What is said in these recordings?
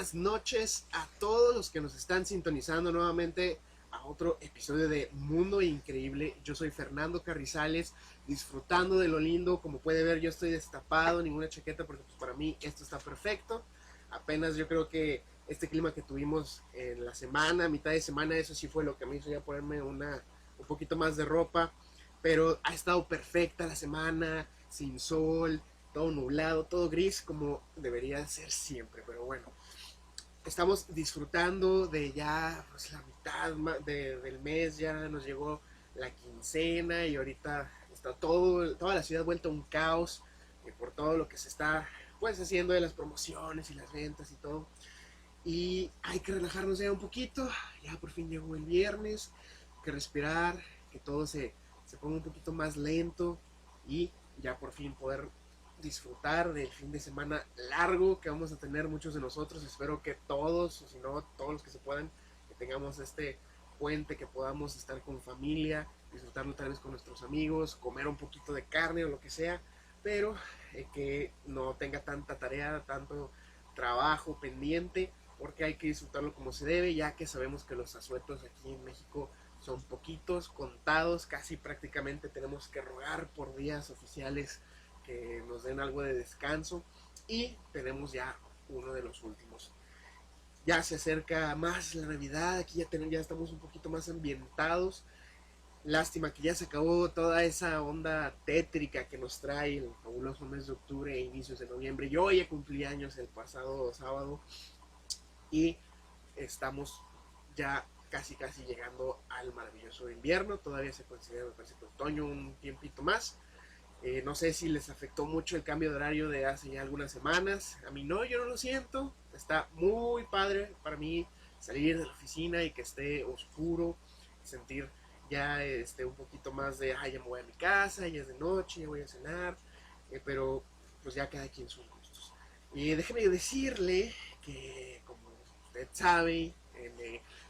buenas noches a todos los que nos están sintonizando nuevamente a otro episodio de Mundo Increíble. Yo soy Fernando Carrizales, disfrutando de lo lindo. Como puede ver, yo estoy destapado, ninguna chaqueta, porque pues, para mí esto está perfecto. Apenas yo creo que este clima que tuvimos en la semana, mitad de semana, eso sí fue lo que me hizo ya ponerme un poquito más de ropa. Pero ha estado perfecta la semana, sin sol, todo nublado, todo gris, como debería ser siempre. Pero bueno, estamos disfrutando de ya pues, la mitad del mes, ya nos llegó la quincena y ahorita está toda la ciudad vuelta a un caos por todo lo que se está pues haciendo de las promociones y las ventas y todo. Y hay que relajarnos ya un poquito, ya por fin llegó el viernes, hay que respirar, que todo se ponga un poquito más lento y ya por fin poder disfrutar del fin de semana largo que vamos a tener muchos de nosotros. Espero que todos, o si no, todos los que se puedan, que tengamos este puente, que podamos estar con familia, disfrutarlo tal vez con nuestros amigos, comer un poquito de carne o lo que sea, pero que no tenga tanta tarea, tanto trabajo pendiente, porque hay que disfrutarlo como se debe, ya que sabemos que los asuetos aquí en México son poquitos, contados, casi prácticamente tenemos que rogar por días oficiales que nos den algo de descanso y tenemos ya uno de los últimos. Ya se acerca más la Navidad, aquí ya estamos un poquito más ambientados. Lástima que ya se acabó toda esa onda tétrica que nos trae el fabuloso mes de octubre e inicios de noviembre. Yo ya cumplí años el pasado sábado y estamos ya casi llegando al maravilloso invierno. Todavía se considera, me parece que otoño un tiempito más. No sé si les afectó mucho el cambio de horario de hace ya algunas semanas. A mí no, yo no lo siento. Está muy padre para mí salir de la oficina y que esté oscuro, sentir ya un poquito más de, ya me voy a mi casa, ya es de noche, ya voy a cenar, pero pues ya cada quien sus gustos. Y déjeme decirle que, como usted sabe,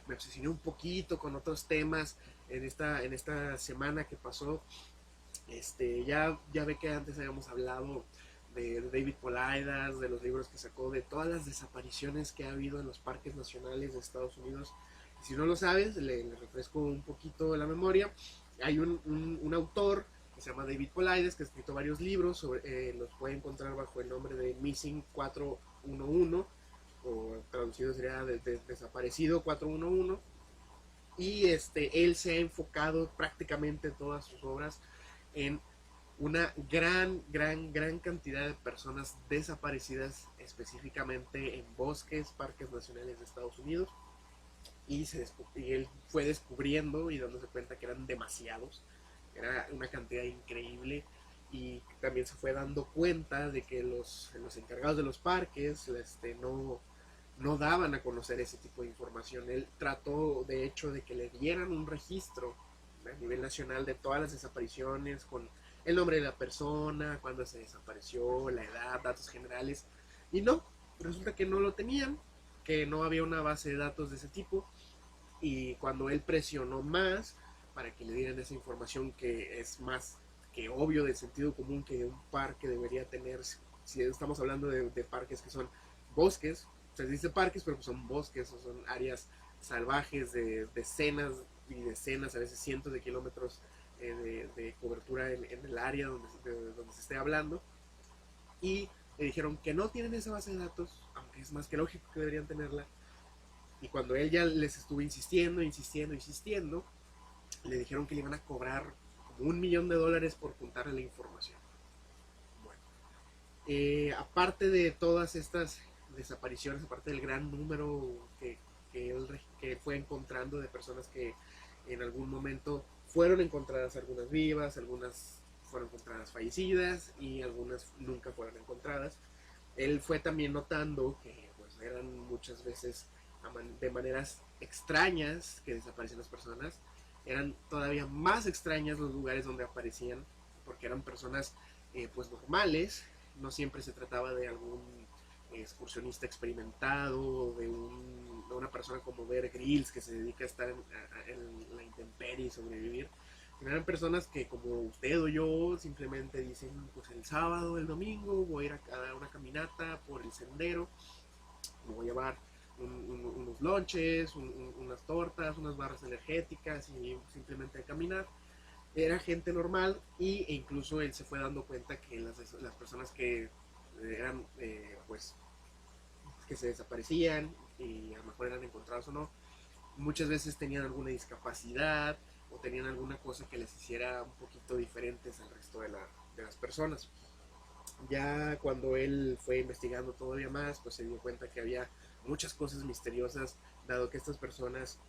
me obsesioné un poquito con otros temas en esta semana que pasó. Ya ve que antes habíamos hablado de David Polaidas, de los libros que sacó, de todas las desapariciones que ha habido en los parques nacionales de Estados Unidos. Y si no lo sabes, le refresco un poquito la memoria. Hay un autor que se llama David Polaidas, que ha escrito varios libros, los puede encontrar bajo el nombre de Missing 411, o traducido sería Desaparecido 411. Y él se ha enfocado prácticamente todas sus obras en una gran cantidad de personas desaparecidas, específicamente en bosques, parques nacionales de Estados Unidos. Y él fue descubriendo y dándose cuenta que eran demasiados, era una cantidad increíble. Y también se fue dando cuenta de que los encargados de los parques no daban a conocer ese tipo de información. Él trató, de hecho, de que le dieran un registro a nivel nacional de todas las desapariciones, con el nombre de la persona, cuándo se desapareció, la edad, datos generales. Y no, resulta que no lo tenían, que no había una base de datos de ese tipo. Y cuando él presionó más para que le dieran esa información, que es más que obvio, de sentido común, que un parque debería tener, si estamos hablando de parques que son bosques, se dice parques, pero pues son bosques o son áreas salvajes de decenas y decenas, a veces cientos de kilómetros de cobertura en el área donde se esté hablando. Y le dijeron que no tienen esa base de datos, aunque es más que lógico que deberían tenerla. Y cuando él ya les estuvo insistiendo, le dijeron que le iban a cobrar como $1 millón por juntarle la información. Bueno, aparte de todas estas desapariciones, aparte del gran número que fue encontrando de personas que en algún momento fueron encontradas, algunas vivas, algunas fueron encontradas fallecidas y algunas nunca fueron encontradas, él fue también notando que pues, eran muchas veces de maneras extrañas que desaparecían las personas. Eran todavía más extrañas los lugares donde aparecían, porque eran personas pues normales. No siempre se trataba de algún excursionista experimentado, de una persona como Bear Grylls que se dedica a estar en la intemperie y sobrevivir. Eran personas que, como usted o yo, simplemente dicen, pues el sábado, el domingo, voy a ir a dar una caminata por el sendero me voy a llevar unos lonches, unas tortas, unas barras energéticas y simplemente a caminar. Era gente normal e incluso él se fue dando cuenta que las personas que eran pues que se desaparecían y a lo mejor eran encontrados o no, muchas veces tenían alguna discapacidad o tenían alguna cosa que les hiciera un poquito diferentes al resto de las personas. Ya cuando él fue investigando todavía más, pues se dio cuenta que había muchas cosas misteriosas, dado que estas personas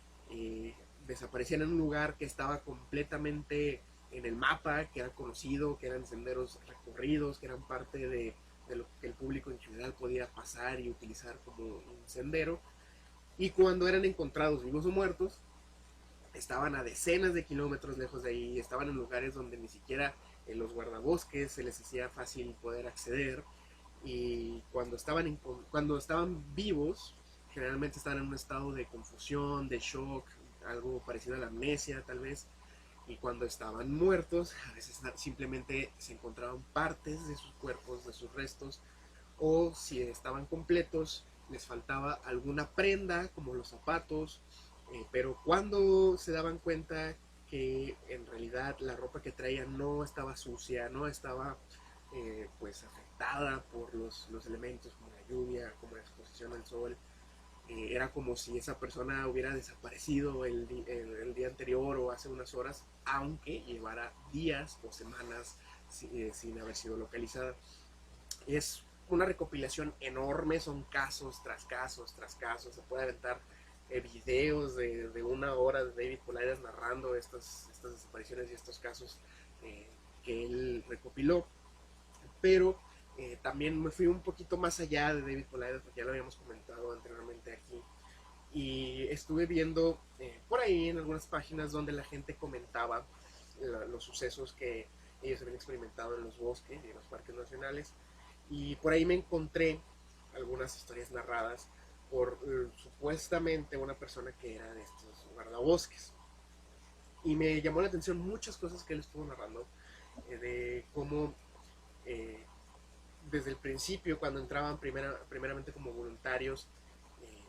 desaparecían en un lugar que estaba completamente en el mapa, que era conocido, que eran senderos recorridos, que eran parte de lo que el público en general podía pasar y utilizar como un sendero. Y cuando eran encontrados vivos o muertos, estaban a decenas de kilómetros lejos de ahí, estaban en lugares donde ni siquiera en los guardabosques se les hacía fácil poder acceder, y cuando estaban vivos generalmente estaban en un estado de confusión, de shock, algo parecido a la amnesia tal vez, y cuando estaban muertos a veces simplemente se encontraban partes de sus cuerpos, de sus restos, o si estaban completos les faltaba alguna prenda como los zapatos, pero cuando se daban cuenta que en realidad la ropa que traían no estaba sucia, no estaba pues afectada por los elementos como la lluvia, como la exposición al sol, era como si esa persona hubiera desaparecido el día anterior o hace unas horas, aunque llevara días o semanas sin haber sido localizada. Es una recopilación enorme, son casos tras casos tras casos, se puede aventar videos de una hora de David Paulides narrando estas desapariciones y estos casos que él recopiló, pero también me fui un poquito más allá de David Paulides, porque ya lo habíamos comentado anteriormente aquí, y estuve viendo por ahí en algunas páginas donde la gente comentaba los sucesos que ellos habían experimentado en los bosques y en los parques nacionales, y por ahí me encontré algunas historias narradas por supuestamente una persona que era de estos guardabosques. Y me llamó la atención muchas cosas que él estuvo narrando, de cómo eh, desde el principio, cuando entraban primeramente como voluntarios,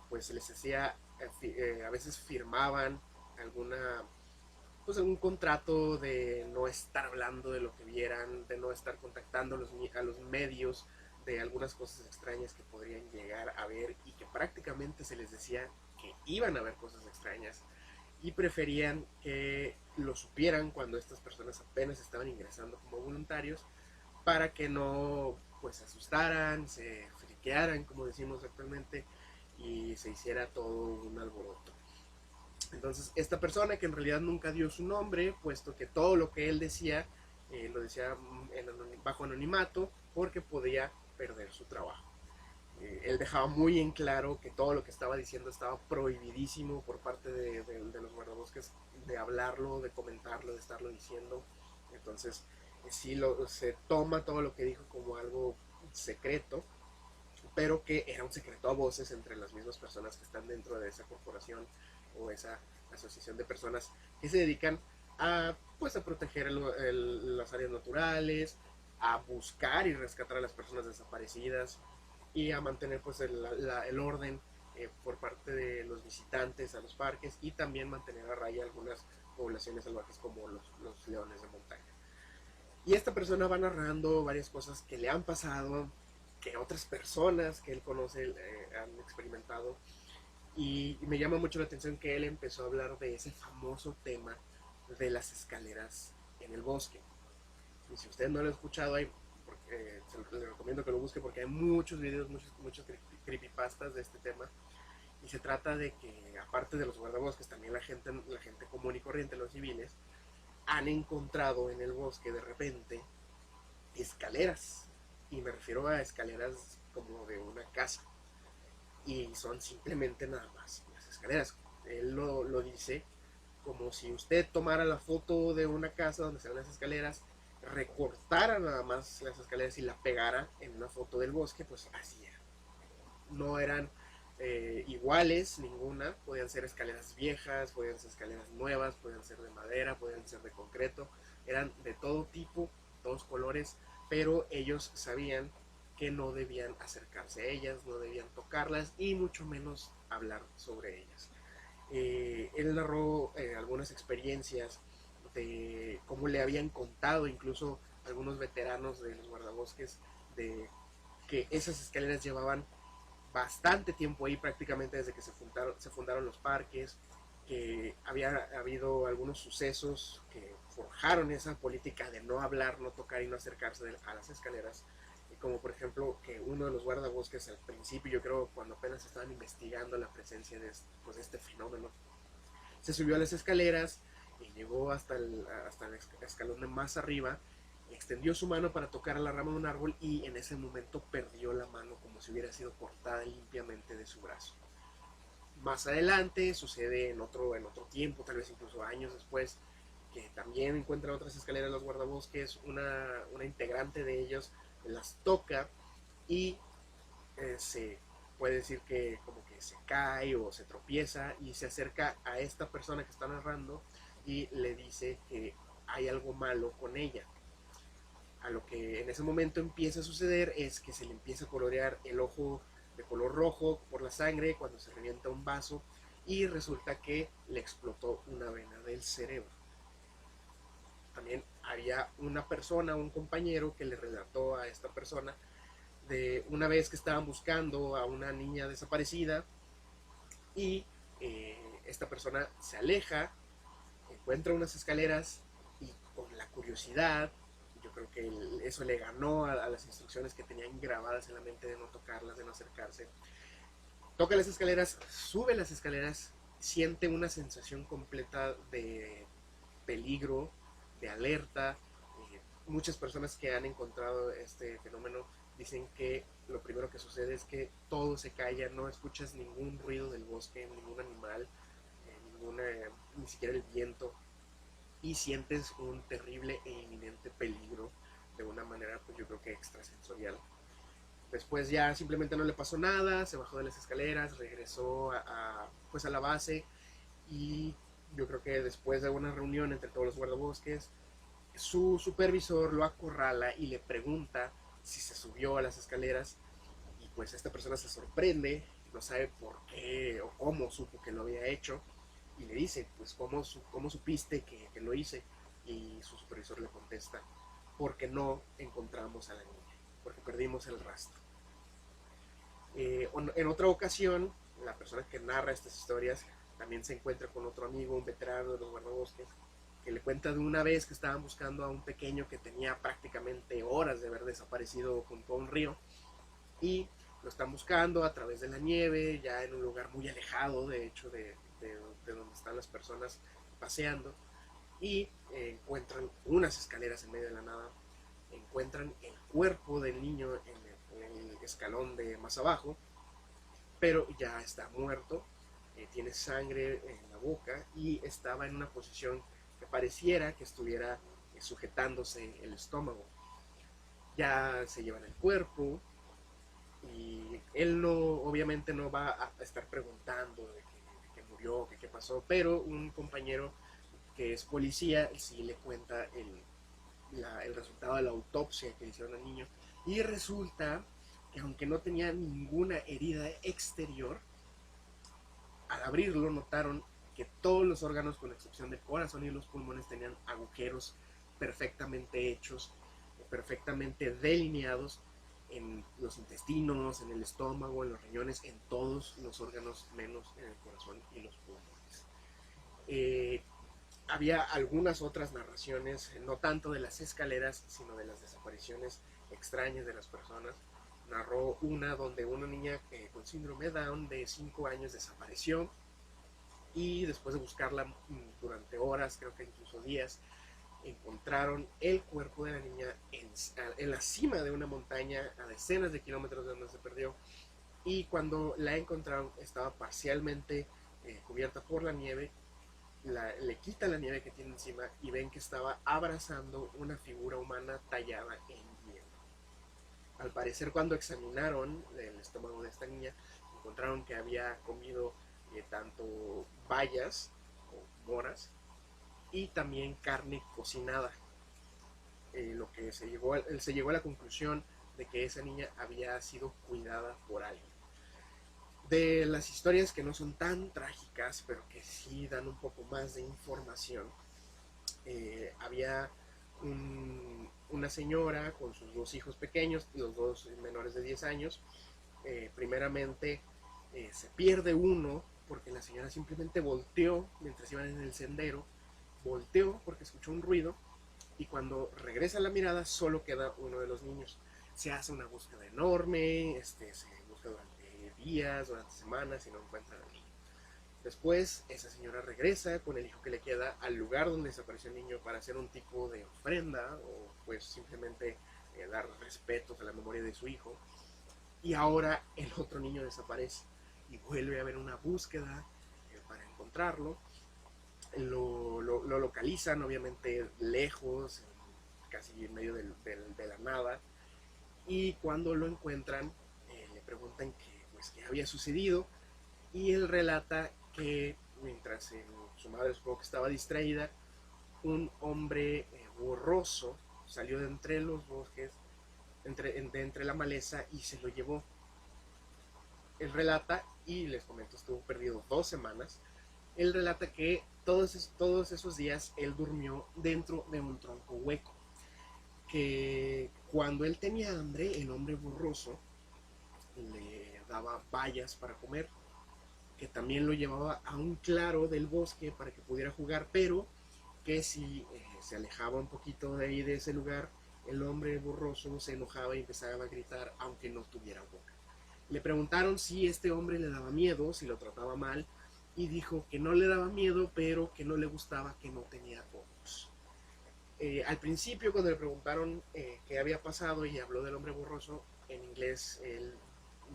pues se les hacía, a veces firmaban alguna pues algún contrato de no estar hablando de lo que vieran, de no estar contactando a los medios de algunas cosas extrañas que podrían llegar a ver, y que prácticamente se les decía que iban a ver cosas extrañas, y preferían que lo supieran cuando estas personas apenas estaban ingresando como voluntarios, para que no pues se asustaran, se friquearan como decimos actualmente, y se hiciera todo un alboroto. Entonces, esta persona, que en realidad nunca dio su nombre, puesto que todo lo que él decía, lo decía bajo anonimato, porque podía perder su trabajo. Él dejaba muy en claro que todo lo que estaba diciendo estaba prohibidísimo por parte de los guardabosques, de hablarlo, de comentarlo, de estarlo diciendo. Entonces, sí se toma todo lo que dijo como algo secreto, pero que era un secreto a voces entre las mismas personas que están dentro de esa corporación o esa asociación de personas que se dedican a, pues, a proteger las áreas naturales, a buscar y rescatar a las personas desaparecidas y a mantener pues el orden por parte de los visitantes a los parques, y también mantener a raya algunas poblaciones salvajes como los leones de montaña. Y esta persona va narrando varias cosas que le han pasado, que otras personas que él conoce han experimentado, y me llama mucho la atención que él empezó a hablar de ese famoso tema de las escaleras en el bosque. Y si usted no lo ha escuchado, le recomiendo que lo busque, porque hay muchos videos, muchos creepypastas de este tema. Y se trata de que, aparte de los guardabosques, también la gente común y corriente, los civiles, han encontrado en el bosque de repente escaleras. Y me refiero a escaleras como de una casa, y son simplemente nada más las escaleras. Él lo dice como si usted tomara la foto de una casa donde están las escaleras, recortara nada más las escaleras y la pegara en una foto del bosque, pues así era. No eran iguales ninguna, podían ser escaleras viejas, podían ser escaleras nuevas, podían ser de madera, podían ser de concreto, eran de todo tipo, todos colores, pero ellos sabían que no debían acercarse a ellas, no debían tocarlas y mucho menos hablar sobre ellas. Él narró algunas experiencias de cómo le habían contado incluso algunos veteranos de los guardabosques de que esas escaleras llevaban bastante tiempo ahí, prácticamente desde que se fundaron los parques, que había habido algunos sucesos que forjaron esa política de no hablar, no tocar y no acercarse a las escaleras, como por ejemplo que uno de los guardabosques al principio, yo creo cuando apenas estaban investigando la presencia de pues, este fenómeno, se subió a las escaleras y llegó hasta el escalón de más arriba, extendió su mano para tocar a la rama de un árbol y en ese momento perdió la mano como si hubiera sido cortada limpiamente de su brazo. Más adelante sucede en otro tiempo, tal vez incluso años después, que también encuentran otras escaleras los guardabosques, una integrante de ellos las toca y se puede decir que como que se cae o se tropieza y se acerca a esta persona que está narrando y le dice que hay algo malo con ella. A lo que en ese momento empieza a suceder es que se le empieza a colorear el ojo de color rojo por la sangre cuando se revienta un vaso y resulta que le explotó una vena del cerebro. También había una persona, un compañero que le relató a esta persona de una vez que estaban buscando a una niña desaparecida y esta persona se aleja, encuentra unas escaleras y con la curiosidad, yo creo que eso le ganó a las instrucciones que tenían grabadas en la mente de no tocarlas, de no acercarse. Toca las escaleras, sube las escaleras, siente una sensación completa de peligro, de alerta. Muchas personas que han encontrado este fenómeno dicen que lo primero que sucede es que todo se calla, no escuchas ningún ruido del bosque, ningún animal, ni siquiera el viento, y sientes un terrible e inminente peligro de una manera, pues yo creo que extrasensorial. Después ya simplemente no le pasó nada, se bajó de las escaleras, regresó pues a la base y yo creo que después de una reunión entre todos los guardabosques, su supervisor lo acorrala y le pregunta si se subió a las escaleras y pues esta persona se sorprende, no sabe por qué o cómo supo que lo había hecho y le dice, pues cómo supiste que lo hice, y su supervisor le contesta, porque no encontramos a la niña, porque perdimos el rastro. En otra ocasión, la persona que narra estas historias también se encuentra con otro amigo, un veterano de los guardabosques, que le cuenta de una vez que estaban buscando a un pequeño que tenía prácticamente horas de haber desaparecido junto a un río y lo están buscando a través de la nieve, ya en un lugar muy alejado de hecho de donde están las personas paseando, y encuentran unas escaleras en medio de la nada, encuentran el cuerpo del niño en el escalón de más abajo, pero ya está muerto, tiene sangre en la boca y estaba en una posición que pareciera que estuviera sujetándose el estómago. Ya se llevan el cuerpo y él no, obviamente no va a estar preguntando de que murió, que qué pasó, pero un compañero que es policía sí le cuenta el resultado de la autopsia que hicieron al niño y resulta que aunque no tenía ninguna herida exterior, al abrirlo notaron que todos los órganos, con excepción del corazón y los pulmones, tenían agujeros perfectamente hechos, perfectamente delineados en los intestinos, en el estómago, en los riñones, en todos los órganos menos en el corazón y los pulmones. Había algunas otras narraciones, no tanto de las escaleras, sino de las desapariciones extrañas de las personas. Narró una donde una niña con síndrome de Down de 5 años desapareció y después de buscarla durante horas, creo que incluso días, encontraron el cuerpo de la niña en la cima de una montaña a decenas de kilómetros de donde se perdió, y cuando la encontraron estaba parcialmente cubierta por la nieve. Le quita la nieve que tiene encima y ven que estaba abrazando una figura humana tallada en hielo. Al parecer, cuando examinaron el estómago de esta niña, encontraron que había comido tanto bayas o moras y también carne cocinada. Lo que se llegó a la conclusión de que esa niña había sido cuidada por alguien. De las historias que no son tan trágicas, pero que sí dan un poco más de información, había una señora con sus dos hijos pequeños, los dos menores de 10 años. Primeramente se pierde uno porque la señora simplemente volteó mientras iban en el sendero, volteó porque escuchó un ruido y cuando regresa la mirada solo queda uno de los niños. Se hace una búsqueda enorme, se busca durante días, durante semanas y no encuentran al niño. Después esa señora regresa con el hijo que le queda al lugar donde desapareció el niño para hacer un tipo de ofrenda o pues simplemente dar respetos a la memoria de su hijo. Y ahora el otro niño desaparece y vuelve a haber una búsqueda para encontrarlo. Lo localizan obviamente lejos, casi en medio de la nada, y cuando lo encuentran le preguntan qué había sucedido y él relata que mientras su madre supongo que estaba distraída, un hombre borroso salió de entre los bosques, entre la maleza y se lo llevó. Él relata, y les comento, estuvo perdido 2 semanas. Él relata que todos esos días él durmió dentro de un tronco hueco. Que cuando él tenía hambre, el hombre borroso le daba bayas para comer. Que también lo llevaba a un claro del bosque para que pudiera jugar, pero que si se alejaba un poquito de ahí, de ese lugar, el hombre borroso se enojaba y empezaba a gritar aunque no tuviera boca. Le preguntaron si este hombre le daba miedo, si lo trataba mal, y dijo que no le daba miedo, pero que no le gustaba que no tenía ojos. Al principio, cuando le preguntaron qué había pasado y habló del hombre borroso, en inglés él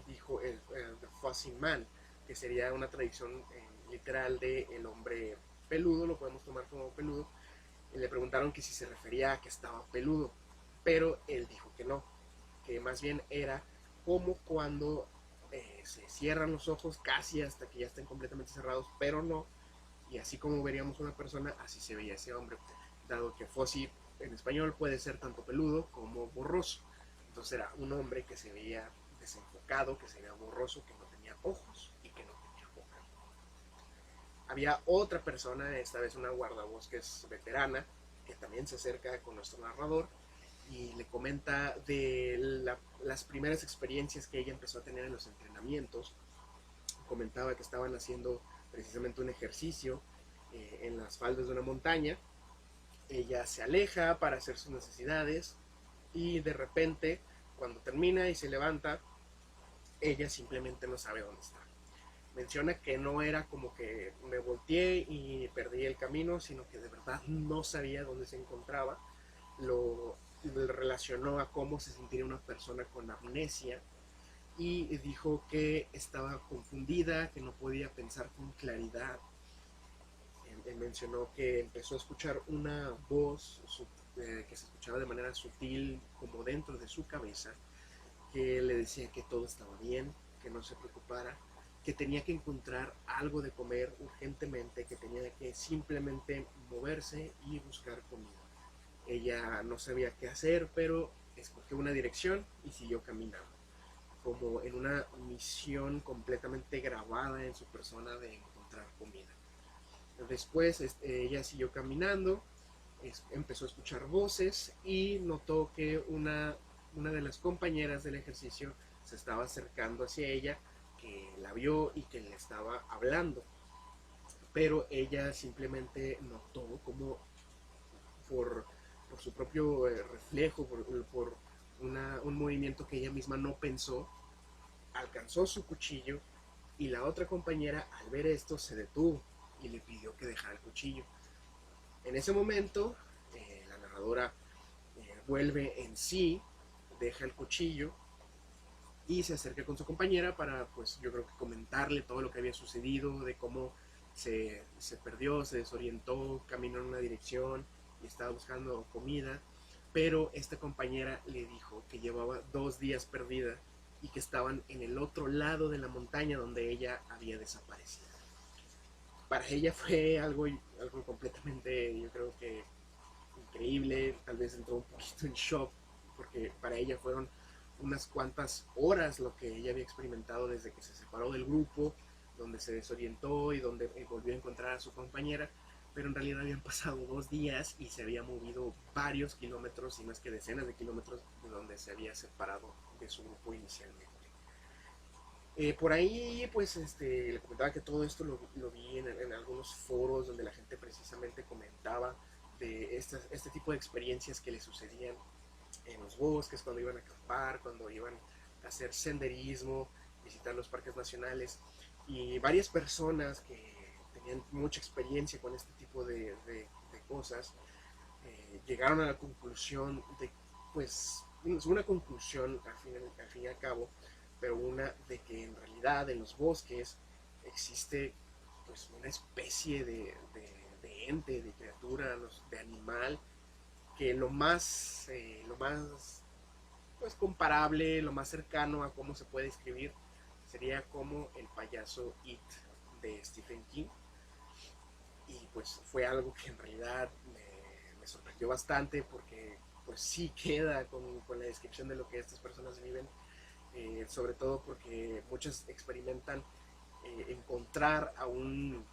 dijo the fuzzy man, que sería una traducción literal de el hombre peludo, lo podemos tomar como peludo. Le preguntaron que si se refería a que estaba peludo, pero él dijo que no, que más bien era como cuando se cierran los ojos casi hasta que ya estén completamente cerrados, pero no, y así como veríamos una persona, así se veía ese hombre, dado que fuzzy en español puede ser tanto peludo como borroso. Entonces era un hombre que se veía desenfocado, que se veía borroso, que no tenía ojos y que no tenía boca. Había otra persona, esta vez una guardabosques veterana, que también se acerca con nuestro narrador y le comenta de las primeras experiencias que ella empezó a tener en los entrenamientos. Comentaba que estaban haciendo precisamente un ejercicio en las faldas de una montaña. Ella se aleja para hacer sus necesidades y de repente, cuando termina y se levanta, ella simplemente no sabe dónde está. Menciona que no era como que me volteé y perdí el camino, sino que de verdad no sabía dónde se encontraba. Lo relacionó a cómo se sentiría una persona con amnesia y dijo que estaba confundida, que no podía pensar con claridad. Él mencionó que empezó a escuchar una voz que se escuchaba de manera sutil como dentro de su cabeza, que le decía que todo estaba bien, que no se preocupara, que tenía que encontrar algo de comer urgentemente, que tenía que simplemente moverse y buscar comida. Ella no sabía qué hacer, pero escogió una dirección y siguió caminando, como en una misión completamente grabada en su persona de encontrar comida. Después ella siguió caminando, empezó a escuchar voces y notó que una de las compañeras del ejercicio se estaba acercando hacia ella, que la vio y que le estaba hablando. Pero ella simplemente notó como por su propio reflejo, por un movimiento que ella misma no pensó, alcanzó su cuchillo y la otra compañera al ver esto se detuvo y le pidió que dejara el cuchillo. En ese momento la narradora vuelve en sí, deja el cuchillo y se acerca con su compañera para, pues yo creo que comentarle todo lo que había sucedido, de cómo se perdió, se desorientó, caminó en una dirección y estaba buscando comida, pero esta compañera le dijo que llevaba 2 días perdida y que estaban en el otro lado de la montaña donde ella había desaparecido. Para ella fue algo completamente, yo creo que increíble, tal vez entró un poquito en shock, porque para ella fueron unas cuantas horas lo que ella había experimentado desde que se separó del grupo, donde se desorientó y donde volvió a encontrar a su compañera, pero en realidad habían pasado 2 días y se había movido varios kilómetros, si no es que decenas de kilómetros, de donde se había separado de su grupo inicialmente. Por ahí, pues, le comentaba que todo esto lo vi en algunos foros donde la gente precisamente comentaba de este tipo de experiencias que le sucedían en los bosques, cuando iban a acampar, cuando iban a hacer senderismo, visitar los parques nacionales. Y varias personas que tenían mucha experiencia con este tipo de cosas llegaron a la conclusión de, pues, una conclusión al fin y al cabo, pero una de que en realidad en los bosques existe pues una especie de ente, de criatura, de animal, que lo más pues comparable, lo más cercano a cómo se puede escribir sería como el payaso It de Stephen King. Y pues fue algo que en realidad me sorprendió bastante porque pues sí queda con la descripción de lo que estas personas viven, sobre todo porque muchas experimentan encontrar a una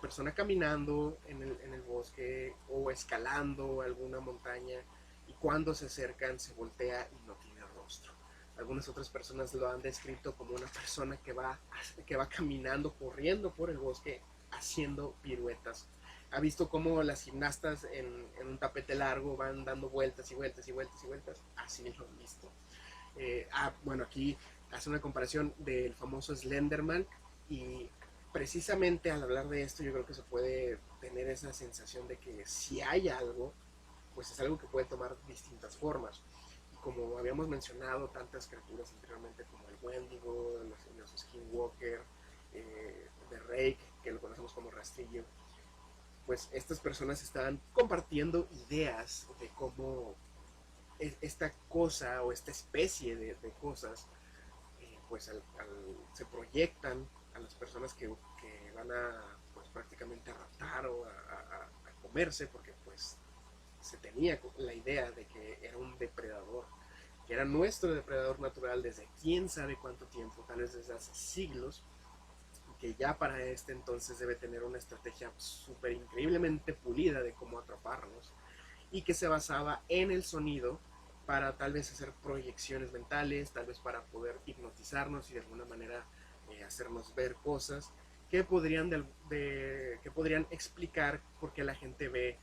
persona caminando en el bosque o escalando alguna montaña, y cuando se acercan se voltea y no tiene rostro. Algunas otras personas lo han descrito como una persona que va caminando, corriendo por el bosque, haciendo piruetas. Ha visto cómo las gimnastas en un tapete largo van dando vueltas y vueltas y vueltas y vueltas. Así lo han visto. Bueno, aquí hace una comparación del famoso Slenderman, y precisamente al hablar de esto yo creo que se puede tener esa sensación de que si hay algo, pues es algo que puede tomar distintas formas. Y como habíamos mencionado tantas criaturas anteriormente como el Wendigo, los Skinwalker, The Rake, que lo conocemos como Rastrillo, pues estas personas están compartiendo ideas de cómo esta cosa o esta especie de cosas pues se proyectan a las personas que van a pues prácticamente a raptar o a comerse, porque pues se tenía la idea de que era un depredador, que era nuestro depredador natural desde quién sabe cuánto tiempo, tal vez desde hace siglos, que ya para este entonces debe tener una estrategia súper increíblemente pulida de cómo atraparnos, y que se basaba en el sonido para tal vez hacer proyecciones mentales, tal vez para poder hipnotizarnos y de alguna manera hacernos ver cosas que que podrían explicar por qué la gente ve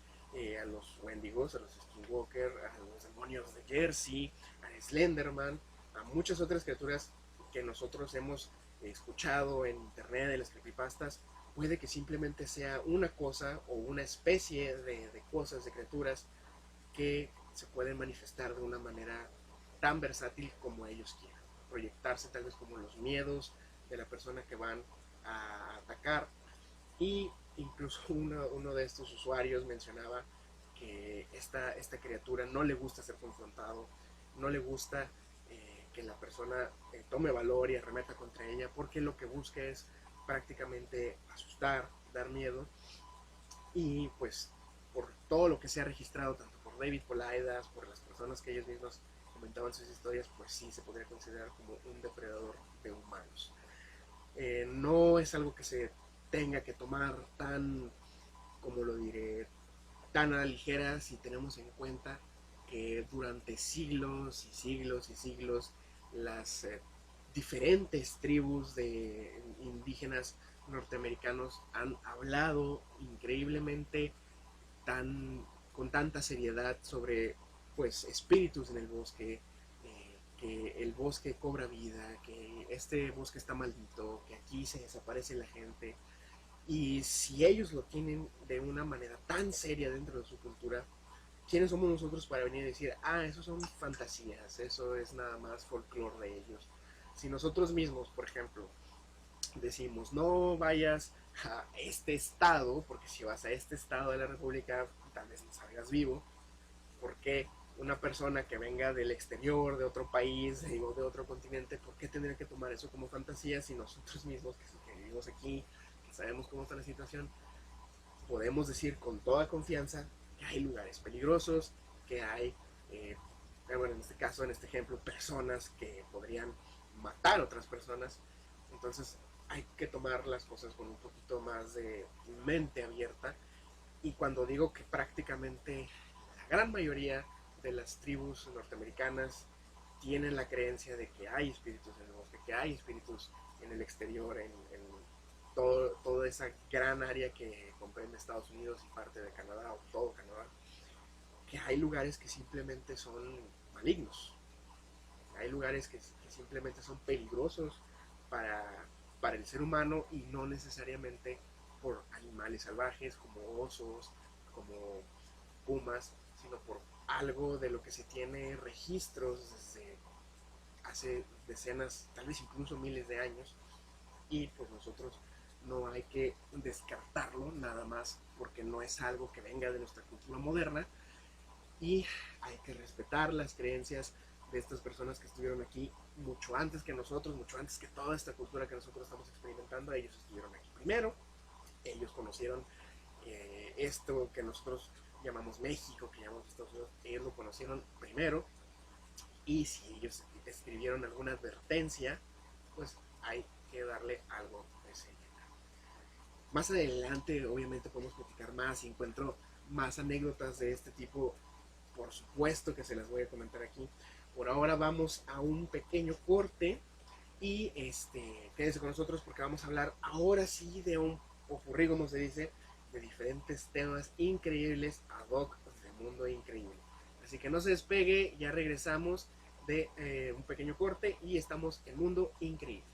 a los Wendigos, a los Skinwalker, a los demonios de Jersey, a Slenderman, a muchas otras criaturas que nosotros hemos escuchado en internet, en las creepypastas. Puede que simplemente sea una cosa o una especie de cosas, de criaturas que se pueden manifestar de una manera tan versátil como ellos quieran. Proyectarse tal vez como los miedos de la persona que van a atacar. Y incluso uno de estos usuarios mencionaba que esta criatura no le gusta ser confrontado, no le gusta que la persona tome valor y arremeta contra ella, porque lo que busca es prácticamente asustar, dar miedo. Y pues por todo lo que se ha registrado, tanto por David Polaidas, por las personas que ellos mismos comentaban sus historias, pues sí se podría considerar como un depredador de humanos. No es algo que se tenga que tomar tan, como lo diré, tan a la ligera, si tenemos en cuenta que durante siglos y siglos y siglos las diferentes tribus de indígenas norteamericanos han hablado increíblemente con tanta seriedad sobre pues espíritus en el bosque, que el bosque cobra vida, que este bosque está maldito, que aquí se desaparece la gente. Y si ellos lo tienen de una manera tan seria dentro de su cultura, ¿quiénes somos nosotros para venir a decir, eso son fantasías, eso es nada más folclore de ellos? Si nosotros mismos, por ejemplo, decimos, no vayas a este estado, porque si vas a este estado de la República, tal vez no salgas vivo, porque una persona que venga del exterior, de otro país, de otro continente, ¿por qué tendría que tomar eso como fantasía si nosotros mismos, que vivimos aquí, que sabemos cómo está la situación, podemos decir con toda confianza que hay lugares peligrosos, que hay bueno, en este caso, en este ejemplo, personas que podrían matar a otras personas. Entonces hay que tomar las cosas con un poquito más de mente abierta. Y cuando digo que prácticamente la gran mayoría de las tribus norteamericanas tienen la creencia de que hay espíritus en el bosque, que hay espíritus en el exterior, en toda esa gran área que comprende Estados Unidos y parte de Canadá, o todo Canadá, que hay lugares que simplemente son malignos, hay lugares que simplemente son peligrosos para, para el ser humano, y no necesariamente por animales salvajes como osos, como pumas, sino por algo de lo que se tiene registros desde hace decenas, tal vez incluso miles de años. Y pues nosotros no hay que descartarlo nada más porque no es algo que venga de nuestra cultura moderna, y hay que respetar las creencias de estas personas que estuvieron aquí mucho antes que nosotros, mucho antes que toda esta cultura que nosotros estamos experimentando. Ellos estuvieron aquí primero, ellos conocieron esto que nosotros llamamos México, que llamamos Estados Unidos, ellos lo conocieron primero, y si ellos escribieron alguna advertencia, pues hay que darle algo de seriedad. Más adelante obviamente podemos platicar más y encuentro más anécdotas de este tipo, por supuesto que se las voy a comentar aquí. Por ahora vamos a un pequeño corte y quédense con nosotros porque vamos a hablar ahora sí de un popurrí, como se dice, de diferentes temas increíbles ad hoc de Mundo Increíble. Así que no se despegue, ya regresamos de un pequeño corte y estamos en Mundo Increíble.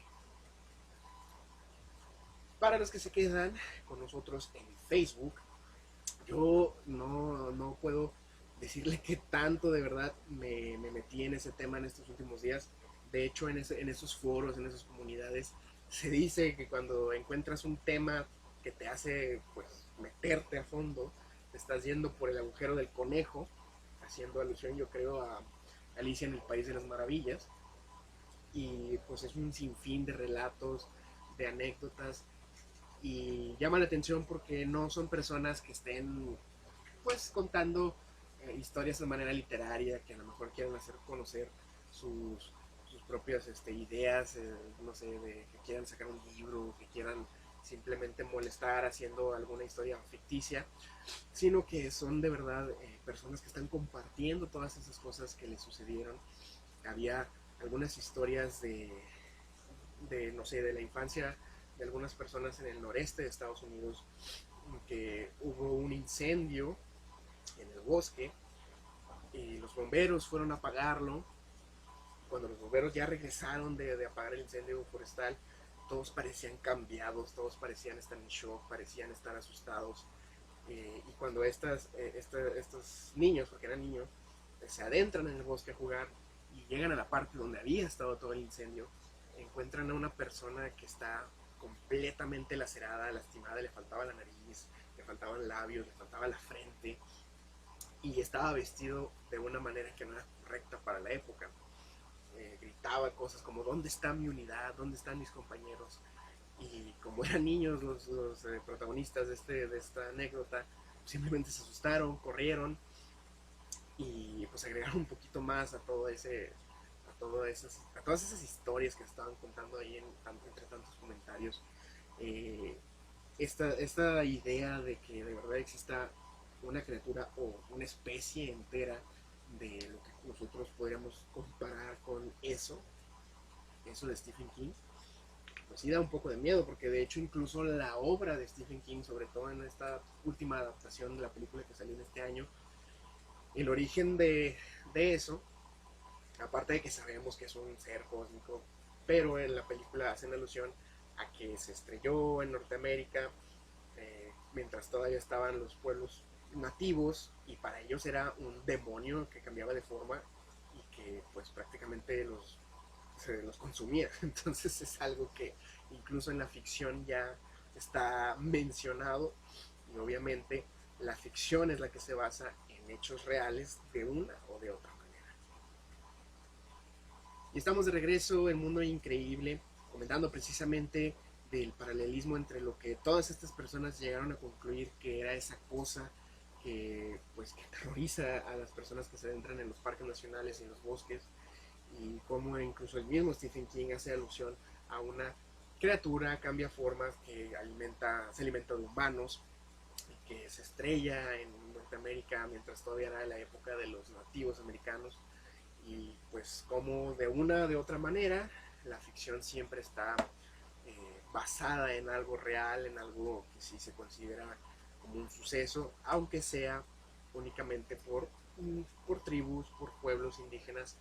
Para los que se quedan con nosotros en Facebook, yo no puedo decirle que tanto de verdad me metí en ese tema en estos últimos días. De hecho, en esos foros, en esas comunidades, se dice que cuando encuentras un tema que te hace pues meterte a fondo, te estás yendo por el agujero del conejo, haciendo alusión yo creo a Alicia en el País de las Maravillas. Y pues es un sinfín de relatos, de anécdotas, y llama la atención porque no son personas que estén pues contando historias de manera literaria, que a lo mejor quieran hacer conocer sus propias ideas, no sé, de que quieran sacar un libro, que quieran simplemente molestar haciendo alguna historia ficticia, sino que son de verdad personas que están compartiendo todas esas cosas que les sucedieron. Había algunas historias no sé, de la infancia de algunas personas en el noreste de Estados Unidos, que hubo un incendio en el bosque y los bomberos fueron a apagarlo. Cuando los bomberos ya regresaron de apagar el incendio forestal, todos parecían cambiados, todos parecían estar en shock, parecían estar asustados. Y cuando estos niños, porque eran niños, se adentran en el bosque a jugar y llegan a la parte donde había estado todo el incendio, encuentran a una persona que está completamente lacerada, lastimada, le faltaba la nariz, le faltaban labios, le faltaba la frente, y estaba vestido de una manera que no era correcta para la época. Gritaba cosas como ¿dónde está mi unidad? ¿Dónde están mis compañeros? Y como eran niños los protagonistas de esta anécdota, simplemente se asustaron, corrieron, y pues agregaron un poquito más a todas esas historias que estaban contando ahí entre tantos comentarios. Esta idea de que de verdad exista una criatura o una especie entera de lo que nosotros podríamos comparar con eso de Stephen King, pues sí da un poco de miedo, porque de hecho incluso la obra de Stephen King, sobre todo en esta última adaptación de la película que salió en este año, el origen de eso, aparte de que sabemos que es un ser cósmico, pero en la película hacen alusión a que se estrelló en Norteamérica mientras todavía estaban los pueblos nativos, y para ellos era un demonio que cambiaba de forma y que pues prácticamente se los consumía. Entonces es algo que incluso en la ficción ya está mencionado, y obviamente la ficción es la que se basa en hechos reales de una o de otra manera. Y estamos de regreso en Mundo Increíble, comentando precisamente del paralelismo entre lo que todas estas personas llegaron a concluir que era esa cosa que terroriza a las personas que se adentran en los parques nacionales y en los bosques, y como incluso el mismo Stephen King hace alusión a una criatura cambia formas que se alimenta de humanos, y que se estrella en Norteamérica mientras todavía era la época de los nativos americanos. Y pues como de una de otra manera la ficción siempre está basada en algo real, en algo que sí se considera como un suceso, aunque sea únicamente por tribus, por pueblos indígenas.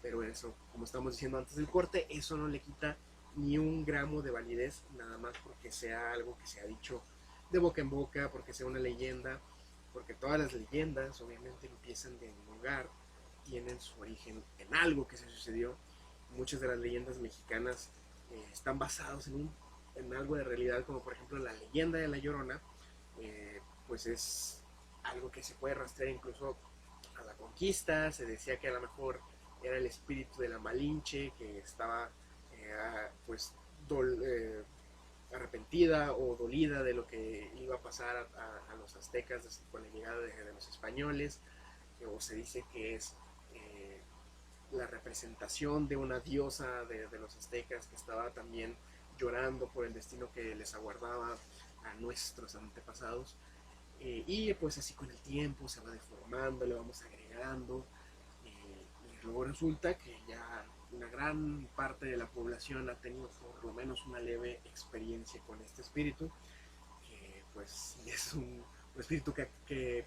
Pero eso, como estamos diciendo antes del corte, eso no le quita ni un gramo de validez, nada más porque sea algo que se ha dicho de boca en boca, porque sea una leyenda, porque todas las leyendas obviamente empiezan de un lugar, tienen su origen en algo que se sucedió. Muchas de las leyendas mexicanas están basadas en algo de realidad, como por ejemplo la leyenda de La Llorona, pues es algo que se puede rastrear incluso a la conquista. Se decía que a lo mejor era el espíritu de la Malinche que estaba pues arrepentida o dolida de lo que iba a pasar a los aztecas con la llegada de los españoles, o se dice que es la representación de una diosa de los aztecas que estaba también llorando por el destino que les aguardaba a nuestros antepasados. Y pues así con el tiempo se va deformando, le vamos agregando, y luego resulta que ya una gran parte de la población ha tenido por lo menos una leve experiencia con este espíritu, que pues es un espíritu que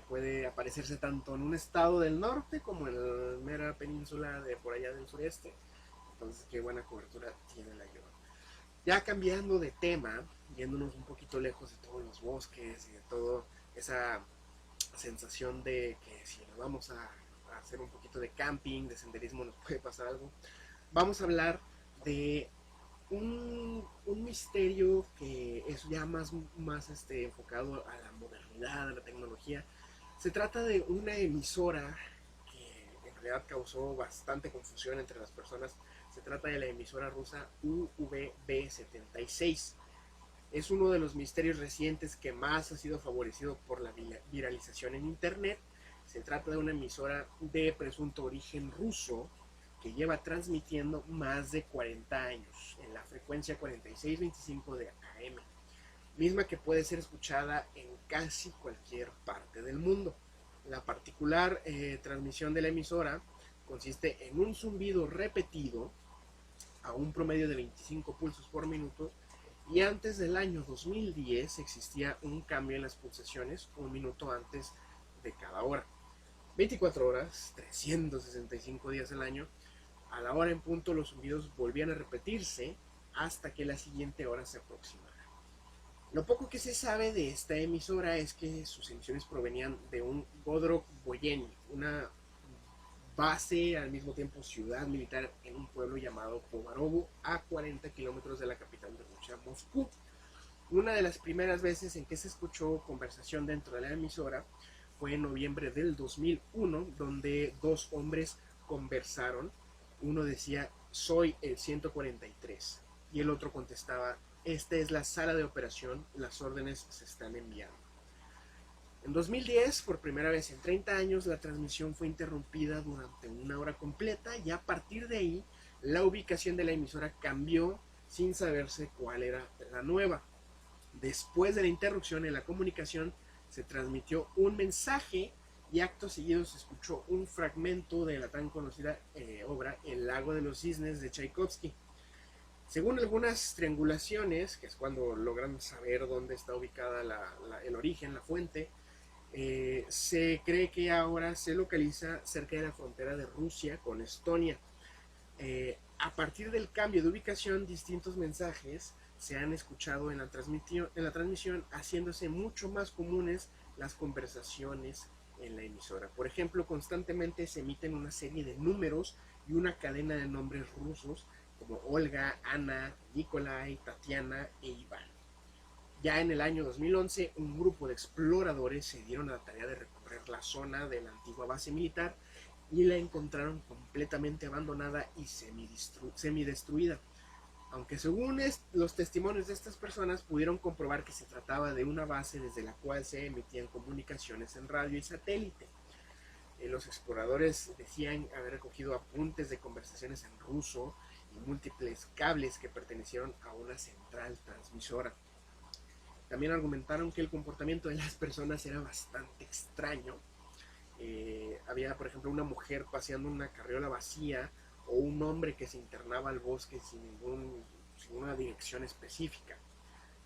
puede aparecerse tanto en un estado del norte como en la mera península de por allá del sureste. Entonces qué buena cobertura tiene La Llorona. Ya cambiando de tema, yéndonos un poquito lejos de todos los bosques y de toda esa sensación de que si nos vamos a hacer un poquito de camping, de senderismo, nos puede pasar algo, vamos a hablar de un misterio que es ya más enfocado a la modernidad, a la tecnología. Se trata de una emisora que en realidad causó bastante confusión entre las personas. Se trata de la emisora rusa UVB76. Es uno de los misterios recientes que más ha sido favorecido por la viralización en internet. Se trata de una emisora de presunto origen ruso que lleva transmitiendo más de 40 años en la frecuencia 4625 de AM, misma que puede ser escuchada en casi cualquier parte del mundo. La particular transmisión de la emisora consiste en un zumbido repetido a un promedio de 25 pulsos por minuto, y antes del año 2010 existía un cambio en las pulsaciones un minuto antes de cada hora. 24 horas, 365 días al año, a la hora en punto los zumbidos volvían a repetirse hasta que la siguiente hora se aproximara. Lo poco que se sabe de esta emisora es que sus emisiones provenían de un Godrok Voyeni, una base, al mismo tiempo ciudad militar, en un pueblo llamado Povarovo, a 40 kilómetros de la capital de Rusia, Moscú. Una de las primeras veces en que se escuchó conversación dentro de la emisora fue en noviembre del 2001, donde dos hombres conversaron. Uno decía: soy el 143, y el otro contestaba: esta es la sala de operación, las órdenes se están enviando. En 2010, por primera vez en 30 años, la transmisión fue interrumpida durante una hora completa, y a partir de ahí la ubicación de la emisora cambió sin saberse cuál era la nueva. Después de la interrupción en la comunicación, se transmitió un mensaje y acto seguido se escuchó un fragmento de la tan conocida obra El lago de los cisnes de Tchaikovsky. Según algunas triangulaciones, que es cuando logran saber dónde está ubicada el origen, la fuente, se cree que ahora se localiza cerca de la frontera de Rusia con Estonia. A partir del cambio de ubicación, distintos mensajes se han escuchado en la transmisión, haciéndose mucho más comunes las conversaciones en la emisora. Por ejemplo, constantemente se emiten una serie de números y una cadena de nombres rusos como Olga, Ana, Nikolai, Tatiana e Iván. Ya en el año 2011, un grupo de exploradores se dieron a la tarea de recorrer la zona de la antigua base militar y la encontraron completamente abandonada y semidestruida. aunque según los testimonios de estas personas pudieron comprobar que se trataba de una base desde la cual se emitían comunicaciones en radio y satélite. Los exploradores decían haber recogido apuntes de conversaciones en ruso y múltiples cables que pertenecieron a una central transmisora. También argumentaron que el comportamiento de las personas era bastante extraño. Había, por ejemplo, una mujer paseando una carriola vacía o un hombre que se internaba al bosque sin una dirección específica.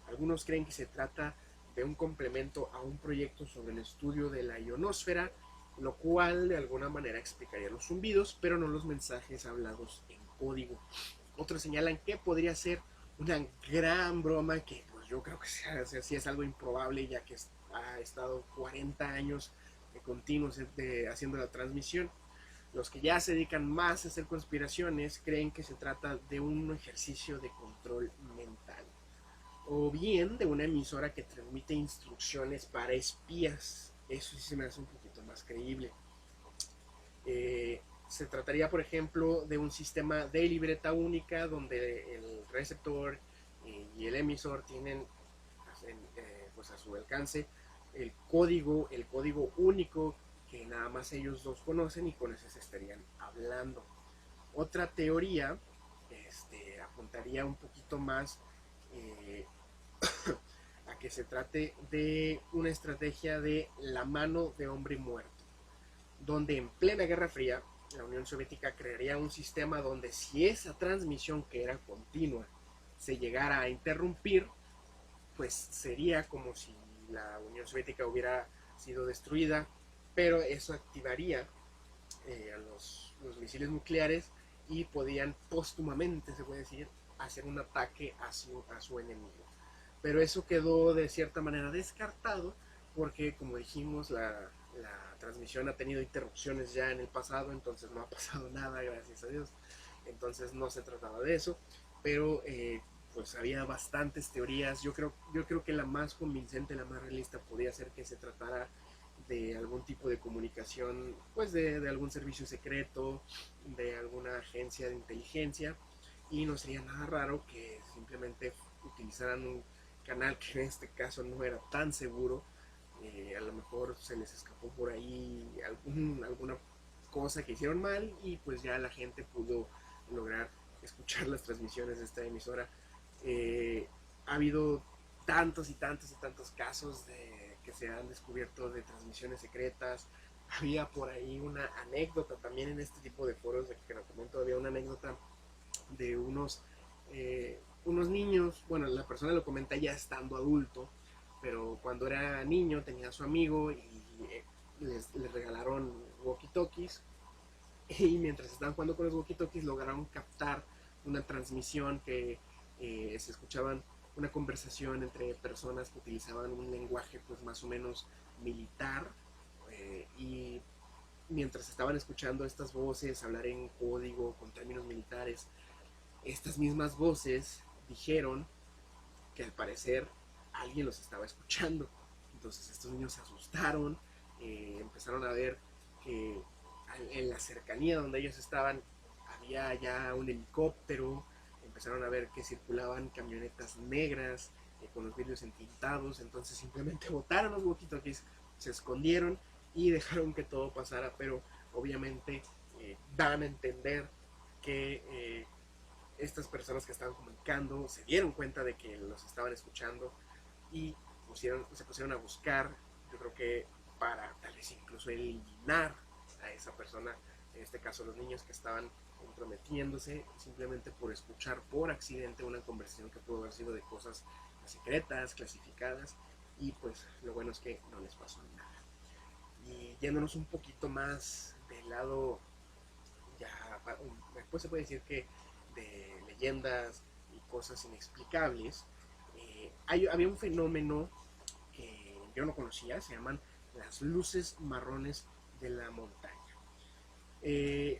Algunos creen que se trata de un complemento a un proyecto sobre el estudio de la ionosfera, lo cual de alguna manera explicaría los zumbidos, pero no los mensajes hablados en código. Otros señalan que podría ser una gran broma, que pues yo creo que sí es algo improbable, ya que ha estado 40 años continuos haciendo la transmisión. Los que ya se dedican más a hacer conspiraciones creen que se trata de un ejercicio de control mental, o bien de una emisora que transmite instrucciones para espías. Eso sí se me hace un poquito más creíble. Se trataría, por ejemplo, de un sistema de libreta única donde el receptor y el emisor tienen pues a su alcance el código único que nada más ellos dos conocen, y con ese se estarían hablando. Otra teoría apuntaría un poquito más a que se trate de una estrategia de la mano de hombre muerto, donde en plena Guerra Fría la Unión Soviética crearía un sistema donde si esa transmisión, que era continua, se llegara a interrumpir, pues sería como si la Unión Soviética hubiera sido destruida, pero eso activaría a los misiles nucleares y podían póstumamente, se puede decir, hacer un ataque a su enemigo. Pero eso quedó de cierta manera descartado porque, como dijimos, la transmisión ha tenido interrupciones ya en el pasado, entonces no ha pasado nada, gracias a Dios. Entonces no se trataba de eso, pero pues había bastantes teorías. Yo creo que la más convincente, la más realista, podría ser que se tratara de algún tipo de comunicación, pues de algún servicio secreto, de alguna agencia de inteligencia, y no sería nada raro que simplemente utilizaran un canal que en este caso no era tan seguro. A lo mejor se les escapó por ahí alguna cosa que hicieron mal, y pues ya la gente pudo lograr escuchar las transmisiones de esta emisora. Ha habido tantos y tantos y tantos casos que se han descubierto de transmisiones secretas. Había por ahí una anécdota también en este tipo de foros, de que no comento, había una anécdota de unos niños. Bueno, la persona lo comenta ya estando adulto, pero cuando era niño tenía a su amigo y les regalaron walkie-talkies, y mientras estaban jugando con los walkie-talkies lograron captar una transmisión que se escuchaban una conversación entre personas que utilizaban un lenguaje pues más o menos militar, y mientras estaban escuchando estas voces hablar en código con términos militares, estas mismas voces dijeron que al parecer alguien los estaba escuchando. Entonces estos niños se asustaron, empezaron a ver que en la cercanía donde ellos estaban había ya un helicóptero, empezaron a ver que circulaban camionetas negras con los vidrios entintados. Entonces simplemente botaron los walkie-talkies, se escondieron y dejaron que todo pasara, pero obviamente dan a entender que estas personas que estaban comunicando se dieron cuenta de que los estaban escuchando y se pusieron a buscar, yo creo que para tal vez incluso eliminar a esa persona, en este caso los niños que estaban comprometiéndose simplemente por escuchar por accidente una conversación que pudo haber sido de cosas secretas, clasificadas, y pues lo bueno es que no les pasó nada. Y yéndonos un poquito más del lado, ya después se puede decir que de leyendas y cosas inexplicables, había un fenómeno que yo no conocía, se llaman las luces marrones de la montaña.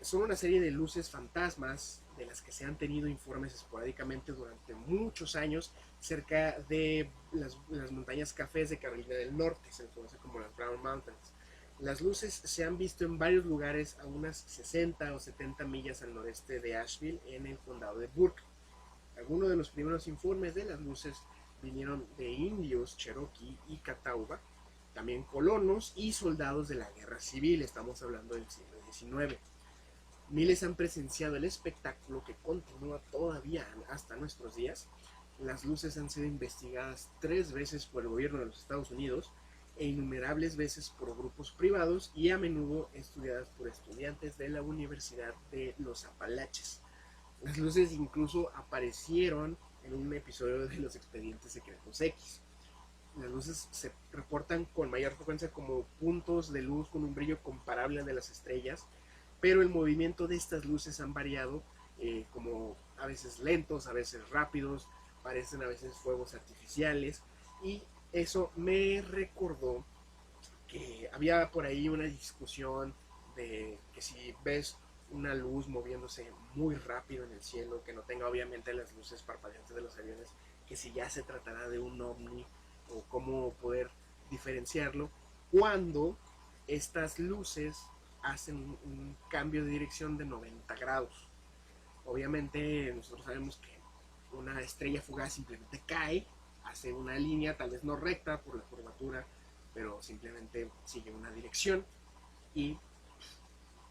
Son una serie de luces fantasmas de las que se han tenido informes esporádicamente durante muchos años cerca de las montañas cafés de Carolina del Norte, se les conoce como las Brown Mountains. Las luces se han visto en varios lugares a unas 60 o 70 millas al noreste de Asheville, en el condado de Burke. Algunos de los primeros informes de las luces vinieron de indios, Cherokee y Catawba, también colonos y soldados de la guerra civil, estamos hablando del siglo XIX. Miles han presenciado el espectáculo que continúa todavía hasta nuestros días. Las luces han sido investigadas 3 veces por el gobierno de los Estados Unidos e innumerables veces por grupos privados y a menudo estudiadas por estudiantes de la Universidad de los Apalaches. Las luces incluso aparecieron en un episodio de los Expedientes Secretos X. Las luces se reportan con mayor frecuencia como puntos de luz con un brillo comparable al de las estrellas, pero el movimiento de estas luces han variado, como a veces lentos, a veces rápidos, parecen a veces fuegos artificiales, y eso me recordó que había por ahí una discusión de que si ves una luz moviéndose muy rápido en el cielo, que no tenga obviamente las luces parpadeantes de los aviones, que si ya se tratará de un ovni o cómo poder diferenciarlo, cuando estas luces hacen un cambio de dirección de 90 grados. Obviamente nosotros sabemos que una estrella fugaz simplemente cae, hace una línea tal vez no recta por la curvatura, pero simplemente sigue una dirección y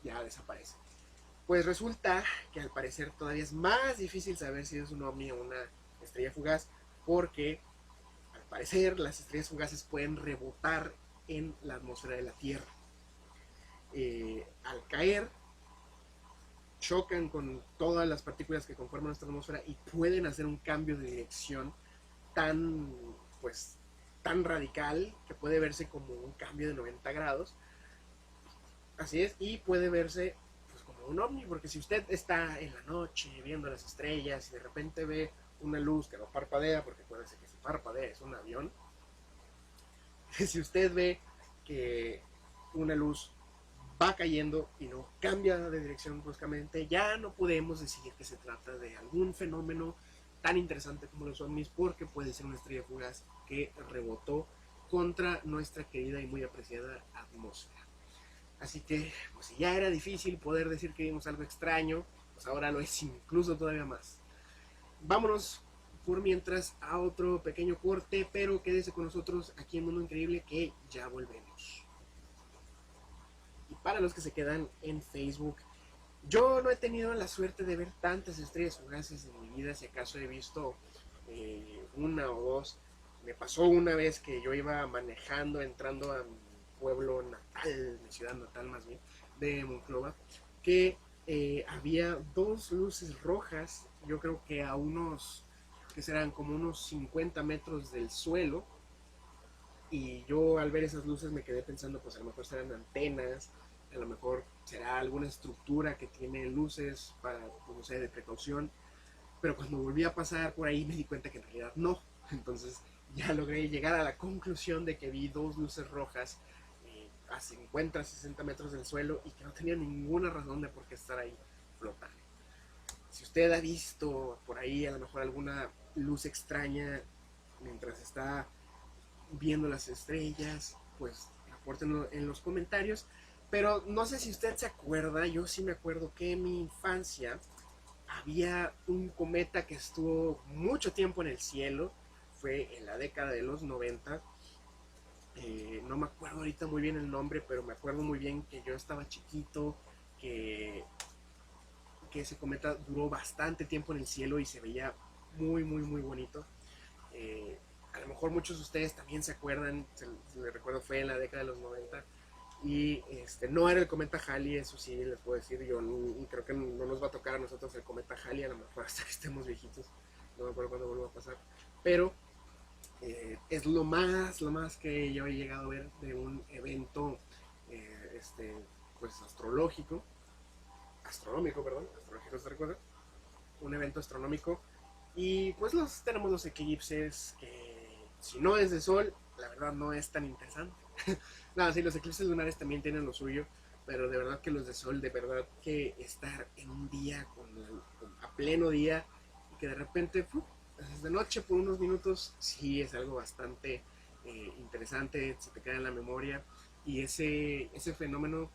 ya desaparece. Pues resulta que al parecer todavía es más difícil saber si es un ovni o una estrella fugaz, porque al parecer las estrellas fugaces pueden rebotar en la atmósfera de la Tierra. Al caer, chocan con todas las partículas que conforman nuestra atmósfera y pueden hacer un cambio de dirección tan, pues, tan radical que puede verse como un cambio de 90 grados. Así es, y puede verse pues como un ovni, porque si usted está en la noche viendo las estrellas y de repente ve una luz que no parpadea, porque acuérdense que si parpadea es un avión, si usted ve que una luz va cayendo y no cambia de dirección bruscamente, ya no podemos decir que se trata de algún fenómeno tan interesante como los ovnis, porque puede ser una estrella fugaz que rebotó contra nuestra querida y muy apreciada atmósfera. Así que, pues si ya era difícil poder decir que vimos algo extraño, pues ahora lo es incluso todavía más. Vámonos por mientras a otro pequeño corte, pero quédese con nosotros aquí en Mundo Increíble, que ya volvemos. Y para los que se quedan en Facebook, yo no he tenido la suerte de ver tantas estrellas fugaces en mi vida, si acaso he visto una o dos. Me pasó una vez que yo iba manejando, entrando a mi pueblo natal, mi ciudad natal más bien, de Monclova, que había 2 luces rojas, yo creo que a unos, que serán como unos 50 metros del suelo, y yo al ver esas luces me quedé pensando, pues a lo mejor serán antenas, a lo mejor será alguna estructura que tiene luces para, pues, no sé, de precaución, pero cuando volví a pasar por ahí me di cuenta que en realidad no. Entonces ya logré llegar a la conclusión de que vi 2 luces rojas a 50, 60 metros del suelo y que no tenía ninguna razón de por qué estar ahí flotando. Si usted ha visto por ahí a lo mejor alguna luz extraña mientras está viendo las estrellas, pues apórtenlo en los comentarios. Pero no sé si usted se acuerda, yo sí me acuerdo que en mi infancia había un cometa que estuvo mucho tiempo en el cielo, fue en la década de los 90. No me acuerdo ahorita muy bien el nombre, pero me acuerdo muy bien que yo estaba chiquito, que, que ese cometa duró bastante tiempo en el cielo y se veía muy, muy, muy bonito. A lo mejor muchos de ustedes también se acuerdan, se les recuerdo, fue en la década de los 90. Y no era el cometa Halley, eso sí les puedo decir. Yo creo que no nos va a tocar a nosotros el cometa Halley, a lo mejor hasta que estemos viejitos. No me acuerdo cuándo vuelva a pasar. Pero es lo más que yo he llegado a ver de un evento pues astronómico, ¿se recuerda? Un evento astronómico. Y pues tenemos los eclipses, que si no es de sol, la verdad no es tan interesante. Nada, sí, los eclipses lunares también tienen lo suyo, pero de verdad que los de sol, de verdad que estar en un día a pleno día y que de repente es de noche por unos minutos, sí es algo bastante interesante, se te queda en la memoria. Y ese fenómeno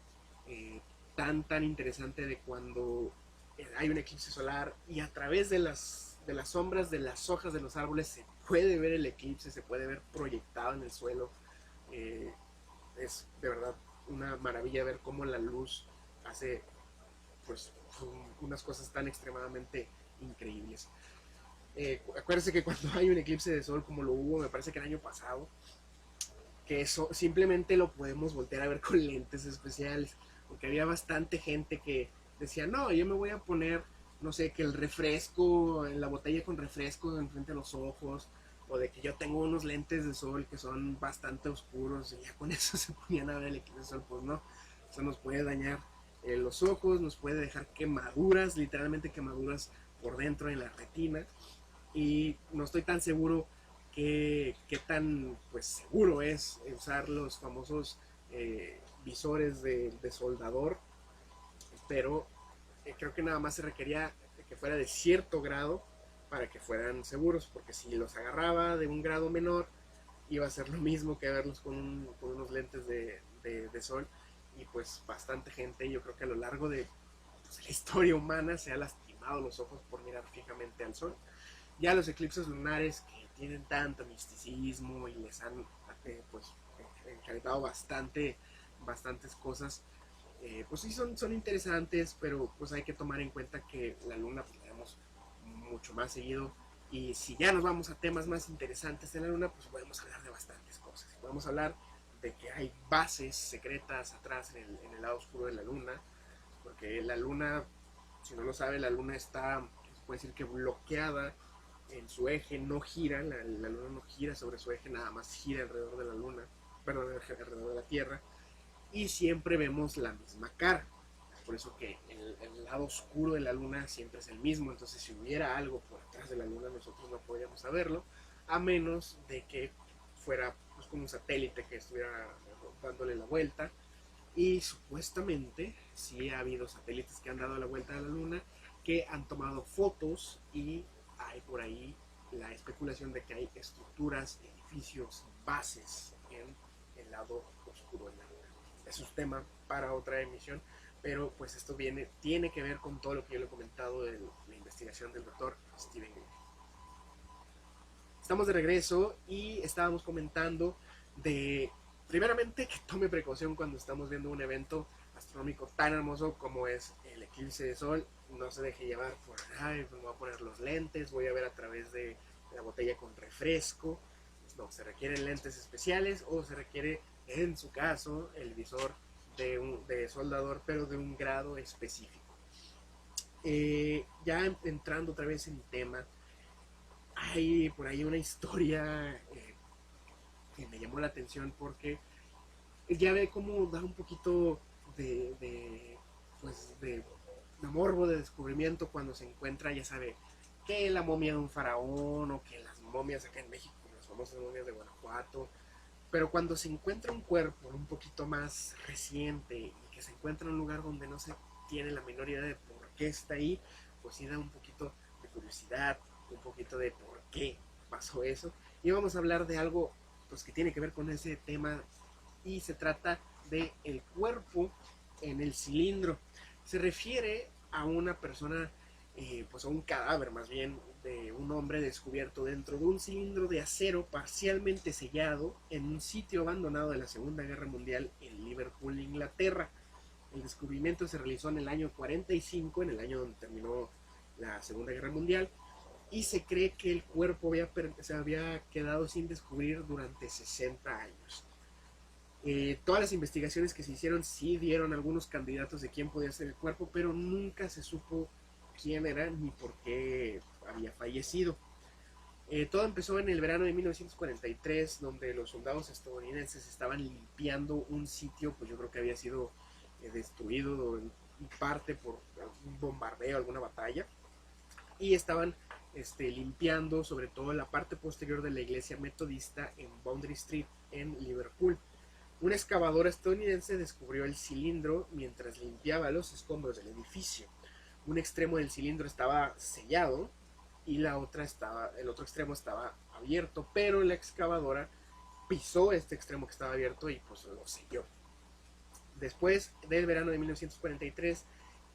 tan interesante de cuando hay un eclipse solar y a través de de las sombras de las hojas de los árboles se puede ver el eclipse, se puede ver proyectado en el suelo. Eh, es de verdad una maravilla ver cómo la luz hace pues unas cosas tan extremadamente increíbles. Acuérdense que cuando hay un eclipse de sol como lo hubo, me parece que el año pasado, que eso simplemente lo podemos voltear a ver con lentes especiales, porque había bastante gente que decía, no, yo me voy a poner, no sé, que el refresco, en la botella con refresco enfrente de los ojos, o de que yo tengo unos lentes de sol que son bastante oscuros y ya con eso se ponían a ver el eclipse de sol. Pues no, eso nos puede dañar los ojos, nos puede dejar quemaduras, literalmente quemaduras por dentro en la retina, y no estoy tan seguro qué tan pues seguro es usar los famosos visores de soldador, pero creo que nada más se requería que fuera de cierto grado para que fueran seguros, porque si los agarraba de un grado menor iba a ser lo mismo que verlos con unos lentes de sol, y pues bastante gente, yo creo que a lo largo de pues, la historia humana se ha lastimado los ojos por mirar fijamente al sol. Ya los eclipses lunares que tienen tanto misticismo y les han pues encaretado bastantes cosas, pues sí son interesantes, pero pues hay que tomar en cuenta que la luna pues la vemos mucho más seguido, y si ya nos vamos a temas más interesantes de la luna, pues podemos hablar de bastantes cosas. Podemos hablar de que hay bases secretas atrás en el lado oscuro de la luna, porque la luna, si no lo sabe, la luna está, se puede decir que bloqueada en su eje, no gira, la luna no gira sobre su eje, nada más gira alrededor de la luna, perdón, alrededor de la Tierra, y siempre vemos la misma cara. Por eso que el lado oscuro de la luna siempre es el mismo. Entonces si hubiera algo por atrás de la luna, nosotros no podríamos saberlo, a menos de que fuera pues, como un satélite que estuviera dándole la vuelta. Y supuestamente sí ha habido satélites que han dado la vuelta a la luna, que han tomado fotos, y hay por ahí la especulación de que hay estructuras, edificios, bases en el lado oscuro de la luna. Es un tema para otra emisión, pero pues esto tiene que ver con todo lo que yo le he comentado de la investigación del doctor Steven Greer. Estamos de regreso y estábamos comentando de, primeramente, que tome precaución cuando estamos viendo un evento astronómico tan hermoso como es el eclipse de sol. No se deje llevar por, ay, me voy a poner los lentes, voy a ver a través de la botella con refresco. No, se requieren lentes especiales, o se requiere, en su caso, el visor de soldador, pero de un grado específico. Ya entrando otra vez en tema, hay por ahí una historia que me llamó la atención, porque ya ve cómo da un poquito pues de morbo, de descubrimiento, cuando se encuentra, ya sabe, que la momia de un faraón, o que las momias acá en México, las famosas momias de Guanajuato. Pero cuando se encuentra un cuerpo un poquito más reciente, y que se encuentra en un lugar donde no se tiene la menor idea de por qué está ahí, pues sí da un poquito de curiosidad, un poquito de por qué pasó eso. Y vamos a hablar de algo pues que tiene que ver con ese tema, y se trata de el cuerpo en el cilindro. Se refiere a una persona, pues a un cadáver más bien, de un hombre descubierto dentro de un cilindro de acero parcialmente sellado en un sitio abandonado de la Segunda Guerra Mundial en Liverpool, Inglaterra. El descubrimiento se realizó en el año 45, en el año donde terminó la Segunda Guerra Mundial, y se cree que el cuerpo se había quedado sin descubrir durante 60 años. Todas las investigaciones que se hicieron sí dieron algunos candidatos de quién podía ser el cuerpo, pero nunca se supo quién era ni por qué había fallecido. Todo empezó en el verano de 1943, donde los soldados estadounidenses estaban limpiando un sitio, pues yo creo que había sido destruido en parte por un bombardeo, alguna batalla, y estaban limpiando sobre todo la parte posterior de la iglesia metodista en Boundary Street en Liverpool. Un excavador estadounidense descubrió el cilindro mientras limpiaba los escombros del edificio. Un extremo del cilindro estaba sellado y el otro extremo estaba abierto, pero la excavadora pisó este extremo que estaba abierto y pues lo selló. Después del verano de 1943,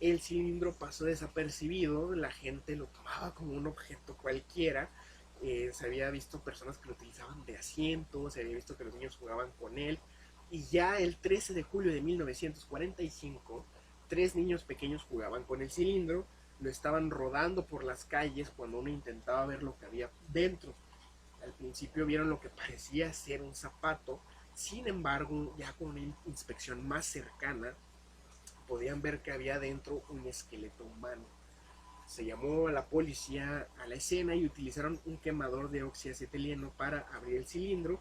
el cilindro pasó desapercibido, la gente lo tomaba como un objeto cualquiera. Se había visto personas que lo utilizaban de asiento, se había visto que los niños jugaban con él. Y ya el 13 de julio de 1945, tres niños pequeños jugaban con el cilindro, lo estaban rodando por las calles cuando uno intentaba ver lo que había dentro. Al principio vieron lo que parecía ser un zapato, sin embargo, ya con una inspección más cercana, podían ver que había dentro un esqueleto humano. Se llamó a la policía a la escena y utilizaron un quemador de oxiacetileno para abrir el cilindro.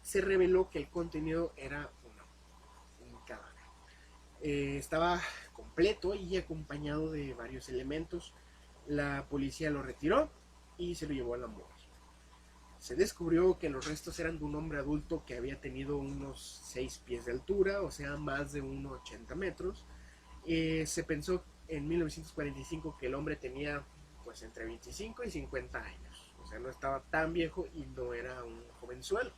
Se reveló que el contenido era un cadáver. Estaba completo y acompañado de varios elementos. La policía lo retiró y se lo llevó a la morgue. Se descubrió que los restos eran de un hombre adulto que había tenido unos 6 pies de altura, o sea, más de 1,80 metros. Se pensó en 1945 que el hombre tenía pues entre 25 y 50 años, o sea, no estaba tan viejo y no era un jovenzuelo.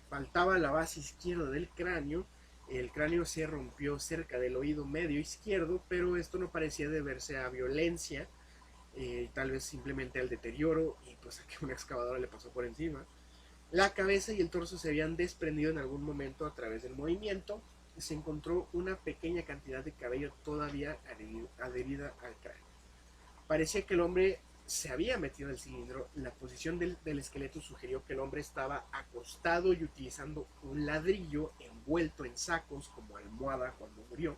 Faltaba la base izquierda del cráneo, el cráneo se rompió cerca del oído medio izquierdo, pero esto no parecía deberse a violencia, tal vez simplemente al deterioro y pues a que una excavadora le pasó por encima. La cabeza y el torso se habían desprendido en algún momento a través del movimiento y se encontró una pequeña cantidad de cabello todavía adherida al cráneo. Parecía que el hombre se había metido en el cilindro. La posición del esqueleto sugirió que el hombre estaba acostado y utilizando un ladrillo envuelto en sacos como almohada cuando murió.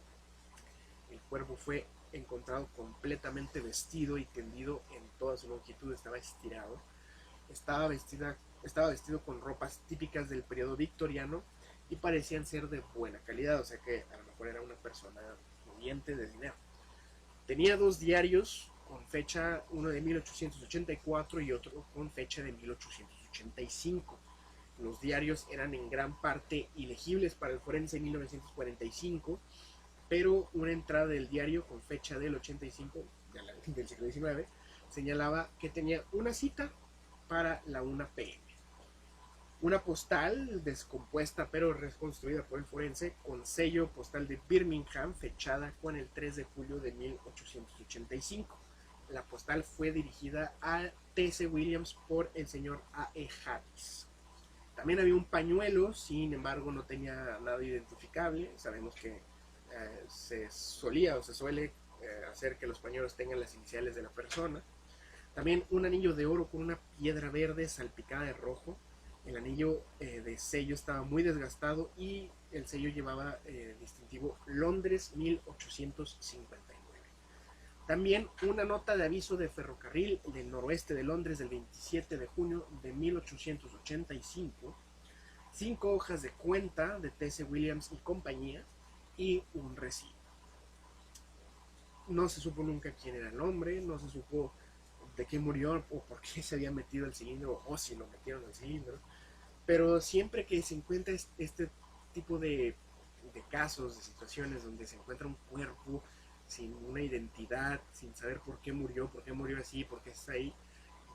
El cuerpo fue encontrado completamente vestido y tendido en toda su longitud, estaba estirado. Estaba vestido con ropas típicas del periodo victoriano y parecían ser de buena calidad, o sea que a lo mejor era una persona pudiente de dinero. Tenía dos diarios con fecha, uno de 1884 y otro con fecha de 1885. Los diarios eran en gran parte ilegibles para el forense en 1945, pero una entrada del diario con fecha del 85, del siglo XIX, señalaba que tenía una cita para la 1 p.m. Una postal descompuesta pero reconstruida por el forense con sello postal de Birmingham fechada con el 3 de julio de 1885. La postal fue dirigida a T.C. Williams por el señor A.E. Harris. También había un pañuelo, sin embargo no tenía nada identificable. Sabemos que se solía o se suele hacer que los pañuelos tengan las iniciales de la persona. También un anillo de oro con una piedra verde salpicada de rojo. El anillo de sello estaba muy desgastado y el sello llevaba distintivo Londres 1859. También una nota de aviso de ferrocarril del noroeste de Londres del 27 de junio de 1885, 5 hojas de cuenta de T.C. Williams y compañía y un recibo. No se supo nunca quién era el hombre, no se supo de qué murió o por qué se había metido el cilindro o si lo metieron al cilindro. Pero siempre que se encuentra este tipo de casos, de situaciones donde se encuentra un cuerpo sin una identidad, sin saber por qué murió así, por qué está ahí,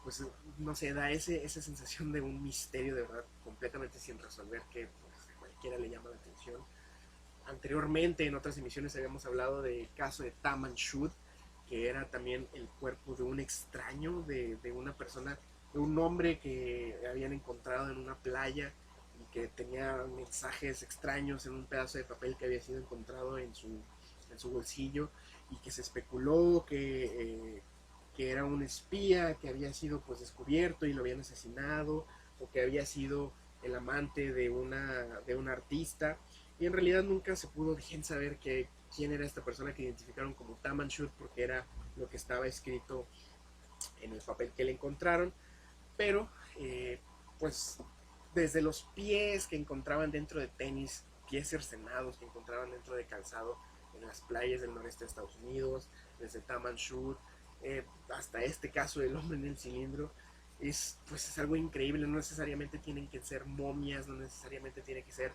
pues no sé, da esa sensación de un misterio de verdad completamente sin resolver que pues, a cualquiera le llama la atención. Anteriormente en otras emisiones habíamos hablado del caso de Taman Shud, que era también el cuerpo de un extraño, de una persona, de un hombre que habían encontrado en una playa y que tenía mensajes extraños en un pedazo de papel que había sido encontrado en su bolsillo y que se especuló que era un espía que había sido pues descubierto y lo habían asesinado, o que había sido el amante de una artista, y en realidad nunca se pudo bien saber quién era esta persona que identificaron como Taman Shud, porque era lo que estaba escrito en el papel que le encontraron. Pero pues desde los pies que encontraban dentro de tenis, pies cercenados que encontraban dentro de calzado en las playas del noreste de Estados Unidos, desde Taman Shud, hasta este caso del hombre en el cilindro, es algo increíble. No necesariamente tienen que ser momias, no necesariamente tiene que ser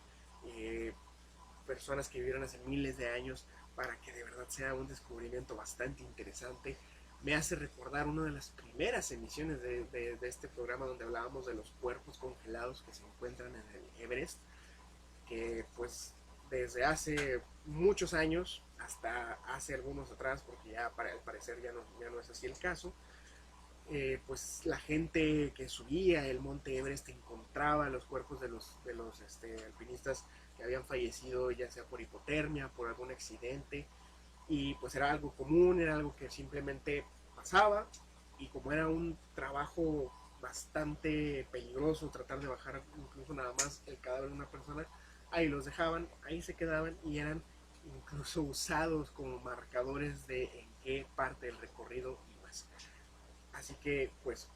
personas que vivieron hace miles de años para que de verdad sea un descubrimiento bastante interesante. Me hace recordar una de las primeras emisiones de este programa donde hablábamos de los cuerpos congelados que se encuentran en el Everest, que pues desde hace muchos años hasta hace algunos atrás, porque ya al parecer ya no es así el caso, pues la gente que subía el monte Everest encontraba los cuerpos de los alpinistas que habían fallecido, ya sea por hipotermia, por algún accidente, y pues era algo común, era algo que simplemente pasaba, y como era un trabajo bastante peligroso tratar de bajar incluso nada más el cadáver de una persona, ahí los dejaban, ahí se quedaban y eran incluso usados como marcadores de en qué parte del recorrido ibas. Así que pues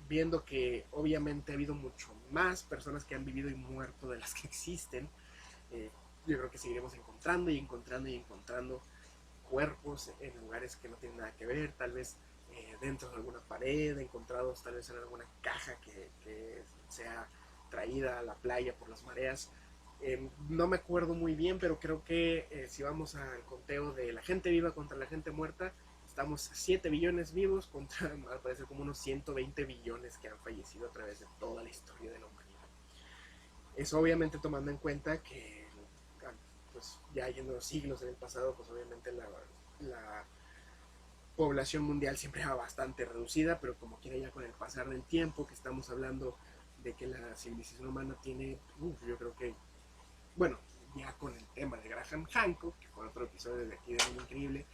viendo que obviamente ha habido mucho más personas que han vivido y muerto de las que existen, eh, yo creo que seguiremos encontrando y encontrando y encontrando cuerpos en lugares que no tienen nada que ver, tal vez dentro de alguna pared, encontrados tal vez en alguna caja que sea traída a la playa por las mareas. No me acuerdo muy bien, pero creo que si vamos al conteo de la gente viva contra la gente muerta, estamos 7 billones vivos contra, al parecer, como unos 120 billones que han fallecido a través de toda la historia de la humanidad. Eso obviamente tomando en cuenta que pues ya yendo siglos en el pasado, pues obviamente la población mundial siempre era bastante reducida, pero como quiera ya con el pasar del tiempo, que estamos hablando de que la civilización humana tiene, yo creo que, bueno, ya con el tema de Graham Hancock, que fue otro episodio de aquí de Mundo Increíble,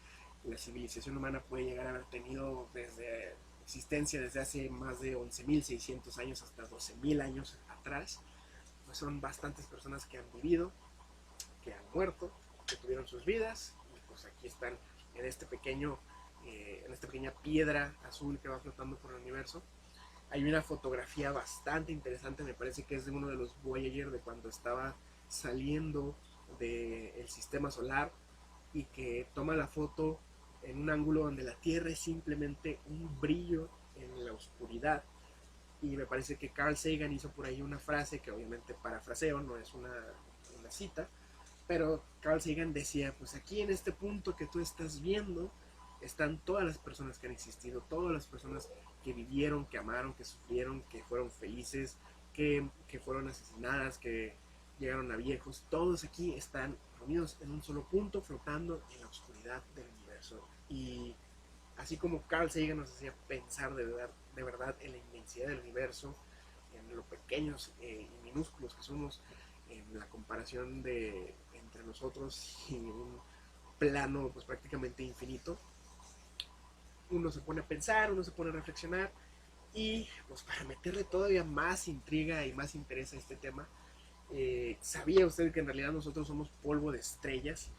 la civilización humana puede llegar a haber tenido desde existencia desde hace más de 11.600 años hasta 12.000 años atrás. Pues son bastantes personas que han vivido, que han muerto, que tuvieron sus vidas, y pues aquí están en este pequeño, en esta pequeña piedra azul que va flotando por el universo. Hay una fotografía bastante interesante, me parece que es de uno de los Voyager, de cuando estaba saliendo del sistema solar, y que toma la foto en un ángulo donde la Tierra es simplemente un brillo en la oscuridad. Y me parece que Carl Sagan hizo por ahí una frase que obviamente parafraseo, no es una cita, pero Carl Sagan decía, pues aquí en este punto que tú estás viendo están todas las personas que han existido, todas las personas que vivieron, que amaron, que sufrieron, que fueron felices, que fueron asesinadas, que llegaron a viejos, todos aquí están reunidos en un solo punto, flotando en la oscuridad del universo. Y así como Carl Sagan nos hacía pensar de verdad en la inmensidad del universo, en lo pequeños y minúsculos que somos, en la comparación de entre nosotros y un plano pues prácticamente infinito, uno se pone a pensar, uno se pone a reflexionar, y pues para meterle todavía más intriga y más interés a este tema, ¿sabía usted que en realidad nosotros somos polvo de estrellas?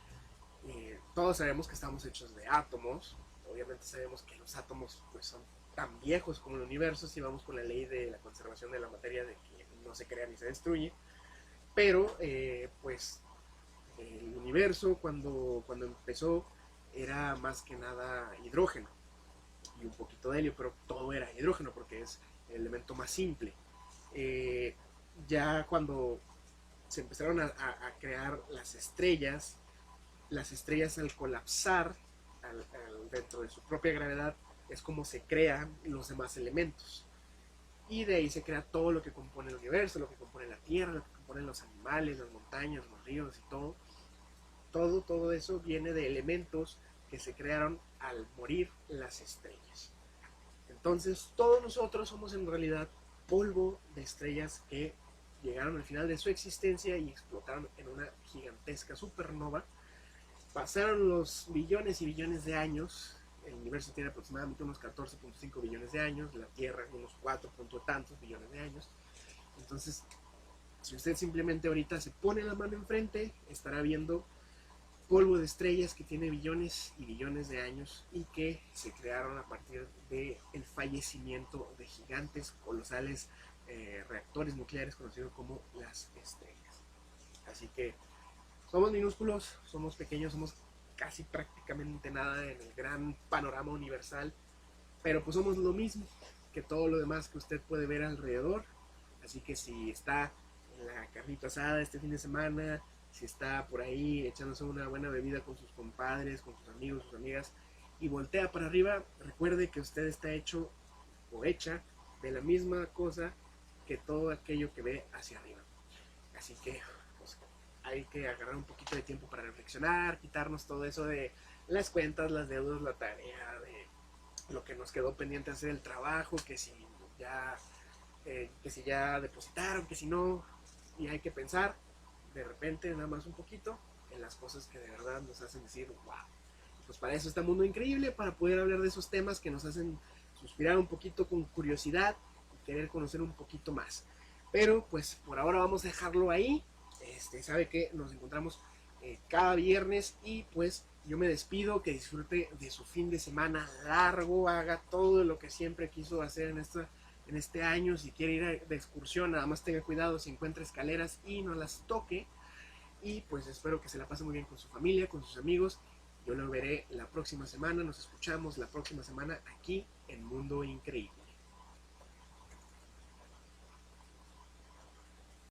Todos sabemos que estamos hechos de átomos, obviamente sabemos que los átomos pues son tan viejos como el universo si vamos con la ley de la conservación de la materia, de que no se crea ni se destruye, pero pues el universo cuando empezó era más que nada hidrógeno y un poquito de helio, pero todo era hidrógeno porque es el elemento más simple. Eh, ya cuando se empezaron a crear las estrellas al colapsar dentro de su propia gravedad, es como se crean los demás elementos. Y de ahí se crea todo lo que compone el universo, lo que compone la Tierra, lo que componen los animales, las montañas, los ríos y todo. Todo eso viene de elementos que se crearon al morir las estrellas. Entonces, todos nosotros somos en realidad polvo de estrellas que llegaron al final de su existencia y explotaron en una gigantesca supernova. Pasaron los billones y billones de años. El universo tiene aproximadamente unos 14.5 billones de años, la Tierra unos 4 tantos billones de años. Entonces, si usted simplemente ahorita se pone la mano enfrente, estará viendo polvo de estrellas que tiene billones y billones de años y que se crearon a partir del fallecimiento de gigantes, colosales reactores nucleares conocidos como las estrellas. Así que somos minúsculos, somos pequeños, somos casi prácticamente nada en el gran panorama universal, pero pues somos lo mismo que todo lo demás que usted puede ver alrededor. Así que si está en la carnita asada este fin de semana, si está por ahí echándose una buena bebida con sus compadres, con sus amigos, sus amigas, y voltea para arriba, recuerde que usted está hecho o hecha de la misma cosa que todo aquello que ve hacia arriba. Así que, pues, hay que agarrar un poquito de tiempo para reflexionar, quitarnos todo eso de las cuentas, las deudas, la tarea, de lo que nos quedó pendiente hacer el trabajo, que si ya depositaron, que si no, y hay que pensar de repente nada más un poquito en las cosas que de verdad nos hacen decir wow. Pues para eso está Mundo Increíble, para poder hablar de esos temas que nos hacen suspirar un poquito con curiosidad y querer conocer un poquito más. Pero pues por ahora vamos a dejarlo ahí. Sabe que nos encontramos cada viernes y pues yo me despido, que disfrute de su fin de semana largo, haga todo lo que siempre quiso hacer en este año. Si quiere ir de excursión, nada más tenga cuidado si encuentra escaleras y no las toque. Y pues espero que se la pase muy bien con su familia, con sus amigos. Yo lo veré la próxima semana, nos escuchamos la próxima semana aquí en Mundo Increíble.